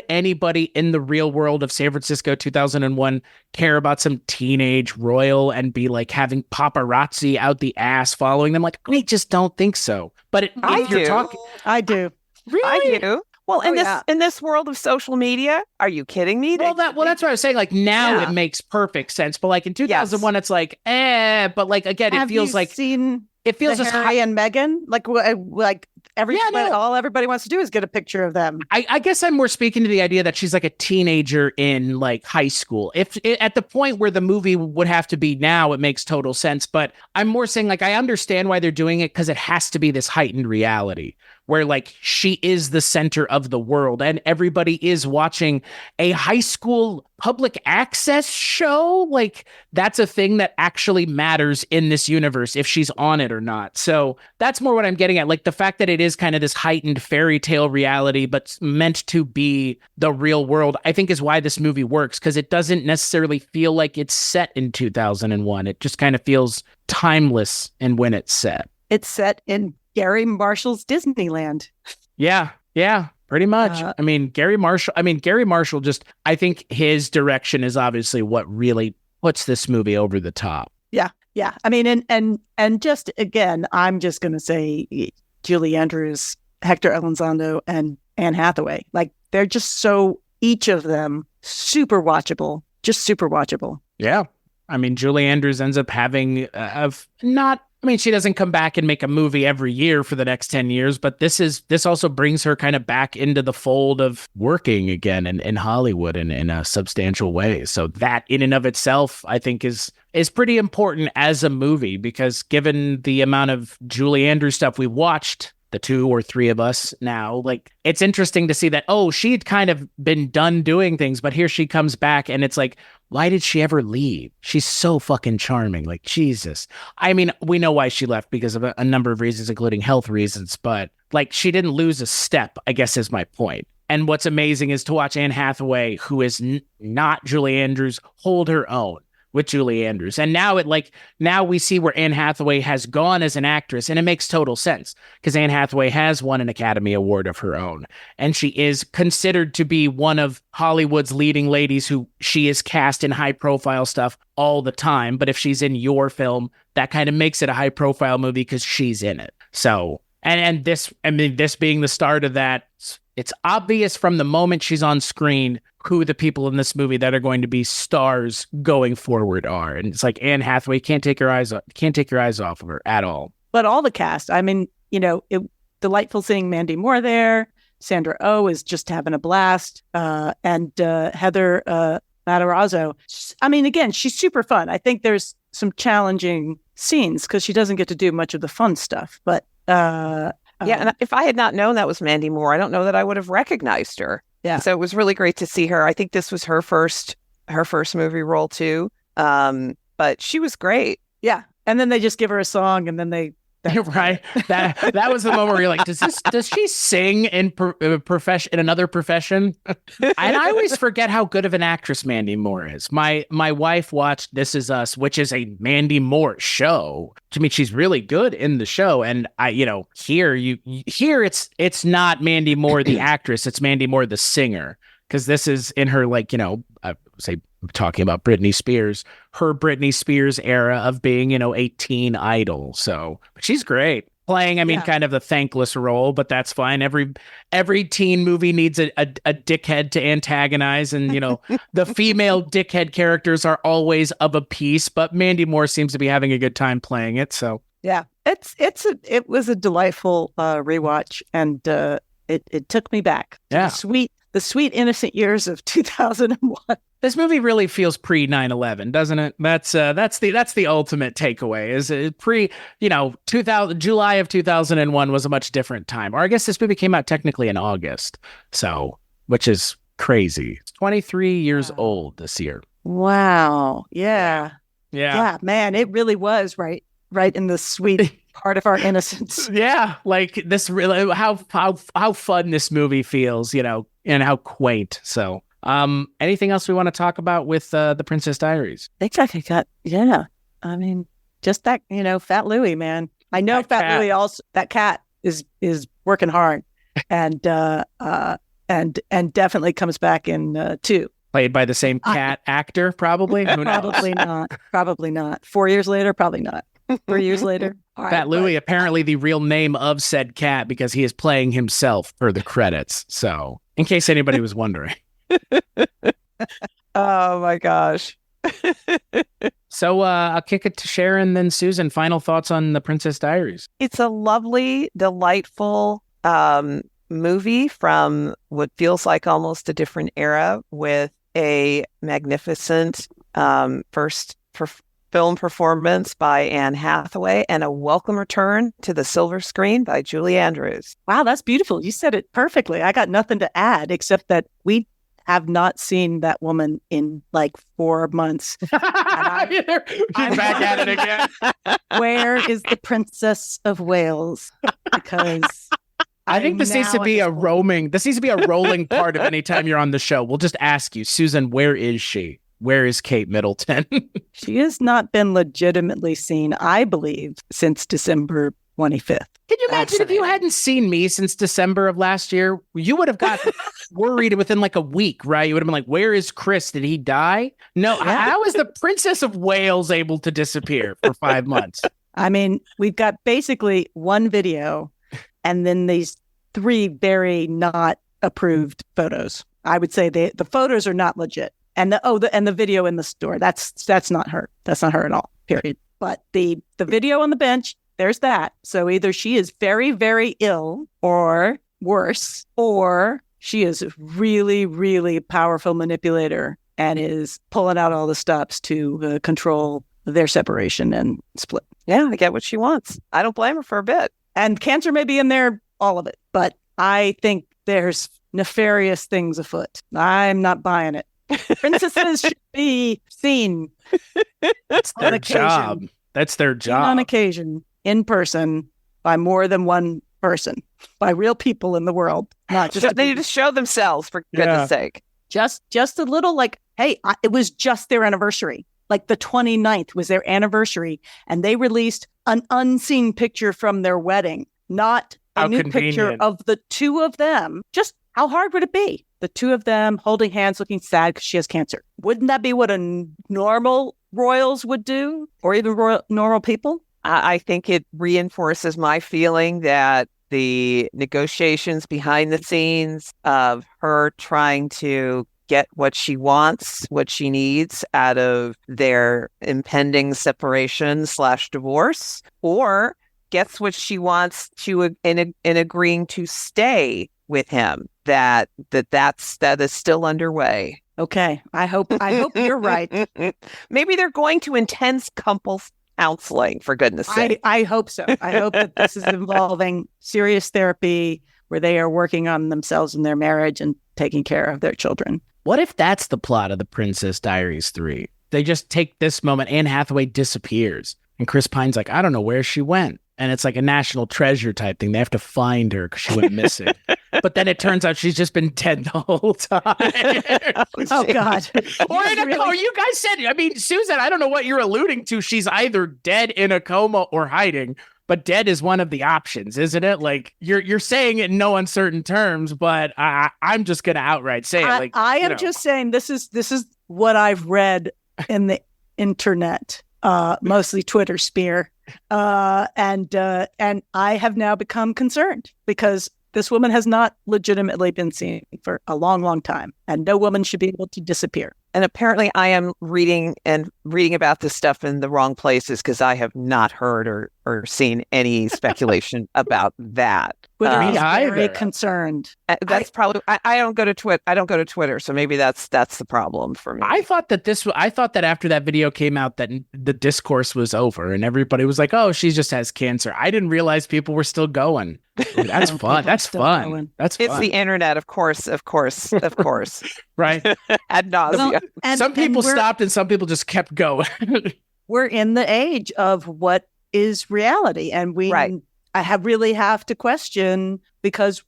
anybody in the real world of San Francisco 2001 care about some teenage royal and be like having paparazzi out the ass following them? Like, I just don't think so. But I if you're do. talking, I do. really? I do. Well, in this world of social media, are you kidding me? That's what I was saying. Like, now Yeah. it makes perfect sense, but like in 2001, it's like, but like again, Have it feels you like seen it feels the just Harry and Meghan? Like all everybody wants to do is get a picture of them. I guess I'm more speaking to the idea that she's like a teenager in like high school. If at the point where the movie would have to be now, it makes total sense. But I'm more saying like I understand why they're doing it because it has to be this heightened reality where like she is the center of the world and everybody is watching a high school public access show. Like that's a thing that actually matters in this universe if she's on it or not. So that's more what I'm getting at. Like the fact that it is kind of this heightened fairy tale reality, but meant to be the real world, I think is why this movie works because it doesn't necessarily feel like it's set in 2001. It just kind of feels timeless in when it's set. It's set in Gary Marshall's Disneyland. Yeah, pretty much. I mean, Gary Marshall just, I think his direction is obviously what really puts this movie over the top. Yeah. I mean, and just again, I'm just going to say Julie Andrews, Hector Elizondo, and Anne Hathaway. Like they're just so, each of them, super watchable. Yeah. I mean, Julie Andrews ends up having she doesn't come back and make a movie every year for the next 10 years, but this also brings her kind of back into the fold of working again in Hollywood in a substantial way. So that in and of itself, I think is pretty important as a movie because given the amount of Julie Andrews stuff we watched, the 2 or 3 of us now, like it's interesting to see that, she'd kind of been done doing things, but here she comes back and it's like, why did she ever leave? She's so fucking charming. Like, Jesus. I mean, we know why she left because of a number of reasons, including health reasons, but like she didn't lose a step, I guess is my point. And what's amazing is to watch Anne Hathaway, who is not Julie Andrews, hold her own with Julie Andrews. And now we see where Anne Hathaway has gone as an actress, and it makes total sense because Anne Hathaway has won an Academy Award of her own. And she is considered to be one of Hollywood's leading ladies who she is cast in high profile stuff all the time. But if she's in your film, that kind of makes it a high profile movie because she's in it. So, and this being the start of that, it's obvious from the moment she's on screen who the people in this movie that are going to be stars going forward are. And it's like Anne Hathaway can't take your eyes off of her at all. But all the cast, I mean, delightful seeing Mandy Moore there. Sandra Oh is just having a blast. And Heather Matarazzo. I mean, again, she's super fun. I think there's some challenging scenes because she doesn't get to do much of the fun stuff. But and if I had not known that was Mandy Moore, I don't know that I would have recognized her. Yeah. So it was really great to see her. I think this was her first movie role too. But she was great. Yeah. And then they just give her a song, and then they right. That was the moment where you're like, does she sing in another profession? And I always forget how good of an actress Mandy Moore is. My wife watched This Is Us, which is a Mandy Moore show. I mean, she's really good in the show. And here it's not Mandy Moore the actress, it's Mandy Moore the singer. Because this is in her, I say, talking about Britney Spears, her Britney Spears era of being, a teen idol. So, but she's great playing. Kind of the thankless role, but that's fine. Every teen movie needs a dickhead to antagonize, and the female dickhead characters are always of a piece. But Mandy Moore seems to be having a good time playing it. So yeah, it was a delightful rewatch, and it took me back to the sweet innocent years of 2001. This movie really feels pre 9/11, doesn't it? That's the ultimate takeaway. Is it pre 2000 July of 2001 was a much different time. Or I guess this movie came out technically in August, so which is crazy. It's 23 years old this year. Wow. Yeah. Man, it really was right in the sweet part of our innocence. Yeah, like this really how fun this movie feels, and how quaint. So. Anything else we want to talk about with the Princess Diaries? I think I got just that Fat Louie, man. I know that Fat Louie also, that cat is working hard, and definitely comes back in 2. Played by the same cat actor, probably. Who knows? Probably not. 4 years later, probably not. 3 years later. Fat Louie, apparently the real name of said cat, because he is playing himself for the credits. So, in case anybody was wondering. Oh my gosh. So I'll kick it to Sharon, then Susan. Final thoughts on the Princess Diaries. It's a lovely, delightful movie from what feels like almost a different era, with a magnificent film performance by Anne Hathaway and a welcome return to the silver screen by Julie Andrews. Wow, that's beautiful. You said it perfectly. I got nothing to add except that we have not seen that woman in like 4 months. I'm back at it again. Where is the Princess of Wales? Because I think this needs to be a rolling part of any time you're on the show. We'll just ask you, Susan, where is she? Where is Kate Middleton? She has not been legitimately seen, I believe, since December 25th. Can you imagine if you hadn't seen me since December of last year? You would have got worried within like a week, right? You would have been like, where is Chris? Did he die? No. Yeah. How is the Princess of Wales able to disappear for 5 months? We've got basically one video and then these 3 very not approved photos. I would say the photos are not legit. And the video in the store, that's not her. That's not her at all, period. But the video on the bench, there's that. So either she is very, very ill, or worse, or she is a really, really powerful manipulator and is pulling out all the stops to control their separation and split. Yeah, I get what she wants. I don't blame her for a bit. And cancer may be in there, all of it. But I think there's nefarious things afoot. I'm not buying it. Princesses should be seen. That's their job. That's their job. On occasion, in person, by more than one person, by real people in the world. Not just they need to show themselves, for goodness sake. Just a little hey, it was just their anniversary. Like the 29th was their anniversary, and they released an unseen picture from their wedding, not a new picture of the 2 of them. Just how hard would it be? The 2 of them holding hands, looking sad because she has cancer. Wouldn't that be what a normal royals would do, or even normal people? I think it reinforces my feeling that the negotiations behind the scenes of her trying to get what she wants, what she needs out of their impending separation / divorce, or gets what she wants in agreeing to stay with him, that is still underway. Okay. I hope you're right. Maybe they're going to intense counseling, for goodness sake. I hope so. I hope that this is involving serious therapy where they are working on themselves and their marriage and taking care of their children. What if that's the plot of the Princess Diaries 3? They just take this moment, Anne Hathaway disappears, and Chris Pine's like, I don't know where she went. And it's like a national treasure type thing. They have to find her because she went missing. But then it turns out she's just been dead the whole time. Oh, God. Or in a coma. You guys said, I mean, Susan, I don't know what you're alluding to. She's either dead in a coma or hiding. But dead is one of the options, isn't it? Like you're saying it in no uncertain terms, but I'm just going to outright say it. Like I am just saying this is what I've read in the internet, mostly Twitter sphere. And I have now become concerned because this woman has not legitimately been seen for a long, long time, and no woman should be able to disappear. And apparently I am reading about this stuff in the wrong places because I have not heard or seen any speculation about that. Twitter is very either. concerned. That's probably I don't go to Twitter. I don't go to Twitter, so maybe that's the problem for me. I thought that after that video came out that the discourse was over and everybody was like, "Oh, she just has cancer." I didn't realize people were still going. Ooh, that's fun. That's fun. That's fun. It's the internet, of course, right? Ad nauseum. Some people stopped and some people just kept going. We're in the age of what is reality, and I really have to question because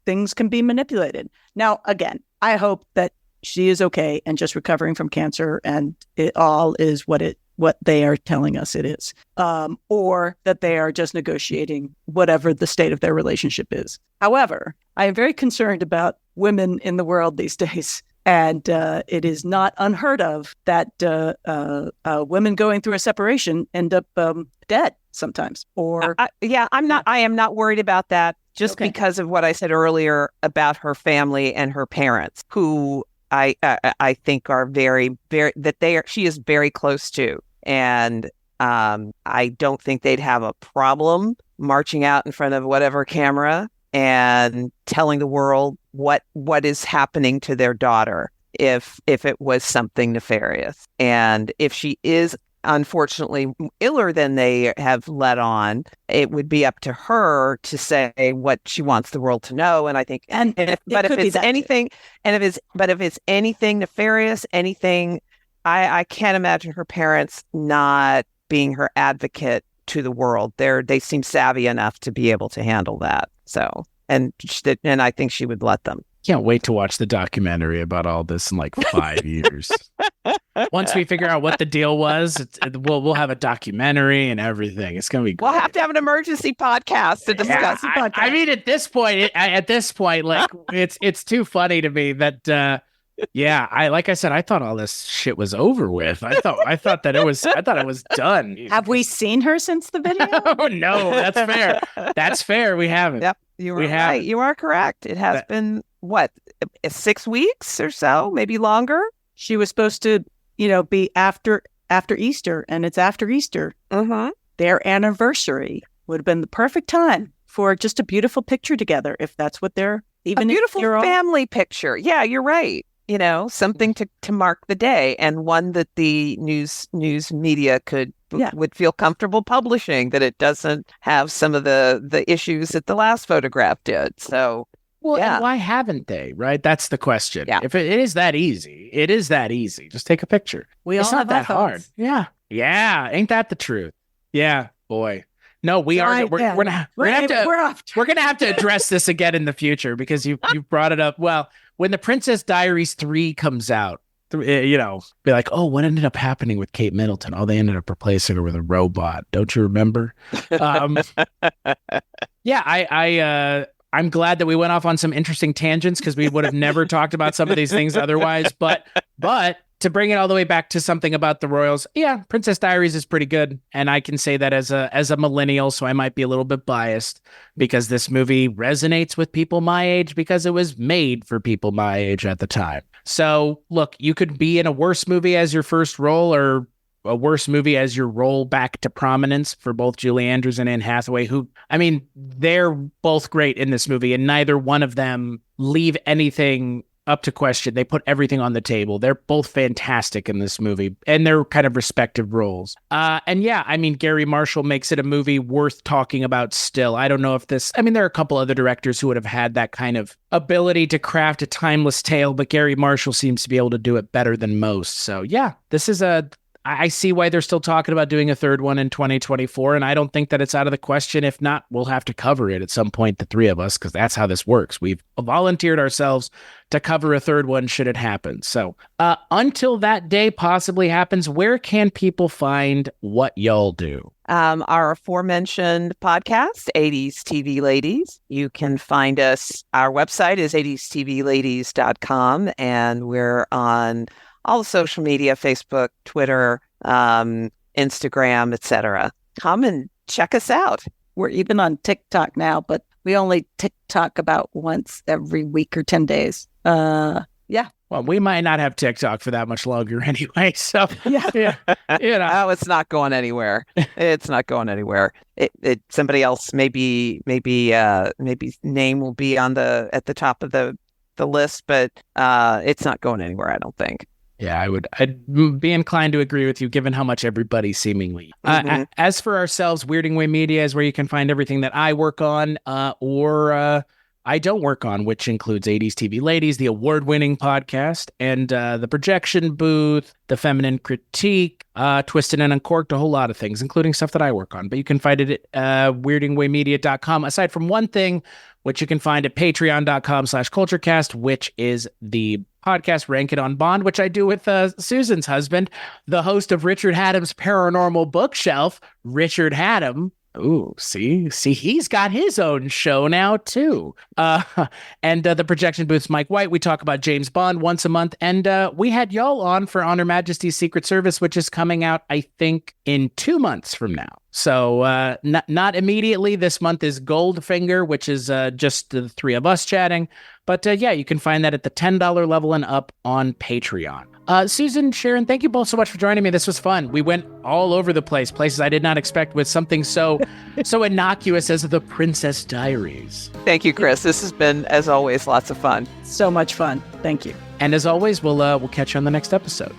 things can be manipulated. Now, again, I hope that she is okay and just recovering from cancer, and it all is what they are telling us it is, or that they are just negotiating whatever the state of their relationship is. However, I am very concerned about women in the world these days. And it is not unheard of that women going through a separation end up dead sometimes. Or I am not worried about that just because of what I said earlier about her family and her parents, who I think are very, very she is very close to, and I don't think they'd have a problem marching out in front of whatever camera and telling the world what is happening to their daughter if it was something nefarious. And if she is unfortunately iller than they have let on, it would be up to her to say what she wants the world to know. And I think if it's anything nefarious, I can't imagine her parents not being her advocate to the world. They seem savvy enough to be able to handle that. So, and I think she would let them. Can't wait to watch the documentary about all this in like 5 years. Once we figure out what the deal was, we'll have a documentary and everything. It's gonna be great. We'll have to have an emergency podcast to discuss. Yeah, I mean, at this point, like it's too funny to me that. Like I said, I thought all this shit was over with. I thought it was done. Have we seen her since the video? Oh, no, that's fair. That's fair. We haven't. Yep, you are right. You are correct. It has been 6 weeks or so, maybe longer. She was supposed to, be after Easter, and it's after Easter. Mm-hmm. Their anniversary would have been the perfect time for just a beautiful picture together, if that's what they're even a beautiful family picture. Yeah, you're right. Something to mark the day, and one that the news media would feel comfortable publishing, that it doesn't have some of the issues that the last photograph did. So, and why haven't they? Right? That's the question. Yeah. If it is that easy, Just take a picture. It's not that hard. Yeah. Yeah. Ain't that the truth? Yeah, boy. No, we are. We're gonna have to address this again in the future because you brought it up. Well, when the Princess Diaries 3 comes out, be like, oh, what ended up happening with Kate Middleton? Oh, they ended up replacing her with a robot. Don't you remember? I'm glad that we went off on some interesting tangents because we would have never talked about some of these things otherwise. But to bring it all the way back to something about the royals, Princess Diaries is pretty good. And I can say that as a millennial, so I might be a little bit biased because this movie resonates with people my age because it was made for people my age at the time. So look, you could be in a worse movie as your first role or a worse movie as your role back to prominence for both Julie Andrews and Anne Hathaway, who, I mean, they're both great in this movie and neither one of them leave anything up to question. They put everything on the table. They're both fantastic in this movie and their kind of respective roles. And yeah, I mean, Gary Marshall makes it a movie worth talking about still. I don't know if there are a couple other directors who would have had that kind of ability to craft a timeless tale, but Gary Marshall seems to be able to do it better than most. So yeah, I see why they're still talking about doing a third one in 2024, and I don't think that it's out of the question. If not, we'll have to cover it at some point, the three of us, because that's how this works. We've volunteered ourselves to cover a third one should it happen. So until that day possibly happens, where can people find what y'all do? Our aforementioned podcast, 80s TV Ladies. You can find us. Our website is 80stvladies.com, and we're on all the social media, Facebook, Twitter, Instagram, etc. Come and check us out. We're even on TikTok now, but we only TikTok about once every week or 10 days. Yeah. Well, we might not have TikTok for that much longer anyway. So yeah. Oh, it's not going anywhere. It's not going anywhere. Somebody else maybe name will be at the top of the list, but it's not going anywhere, I don't think. Yeah, I'd be inclined to agree with you, given how much everybody seemingly. As for ourselves, Weirding Way Media is where you can find everything that I work on, or I don't work on, which includes 80s TV Ladies, the award-winning podcast, and the Projection Booth, the Feminine Critique, Twisted and Uncorked, a whole lot of things, including stuff that I work on. But you can find it at weirdingwaymedia.com, aside from one thing, which you can find at patreon.com/culturecast, which is the podcast Rank It on Bond, which I do with Susan's husband, the host of Richard Haddam's Paranormal Bookshelf, Richard Haddam. Ooh, see, he's got his own show now too. And the Projection Booth's Mike White. We talk about James Bond once a month, and we had y'all on for On Her Majesty's Secret Service, which is coming out, I think, in 2 months from now. So not immediately. This month is Goldfinger, which is just the three of us chatting. But yeah, you can find that at the $10 level and up on Patreon. Susan, Sharon, thank you both so much for joining me. This was fun. We went all over the place, places I did not expect, with something so innocuous as the Princess Diaries. Thank you, Chris. This has been, as always, lots of fun. So much fun. Thank you. And as always, we'll catch you on the next episode.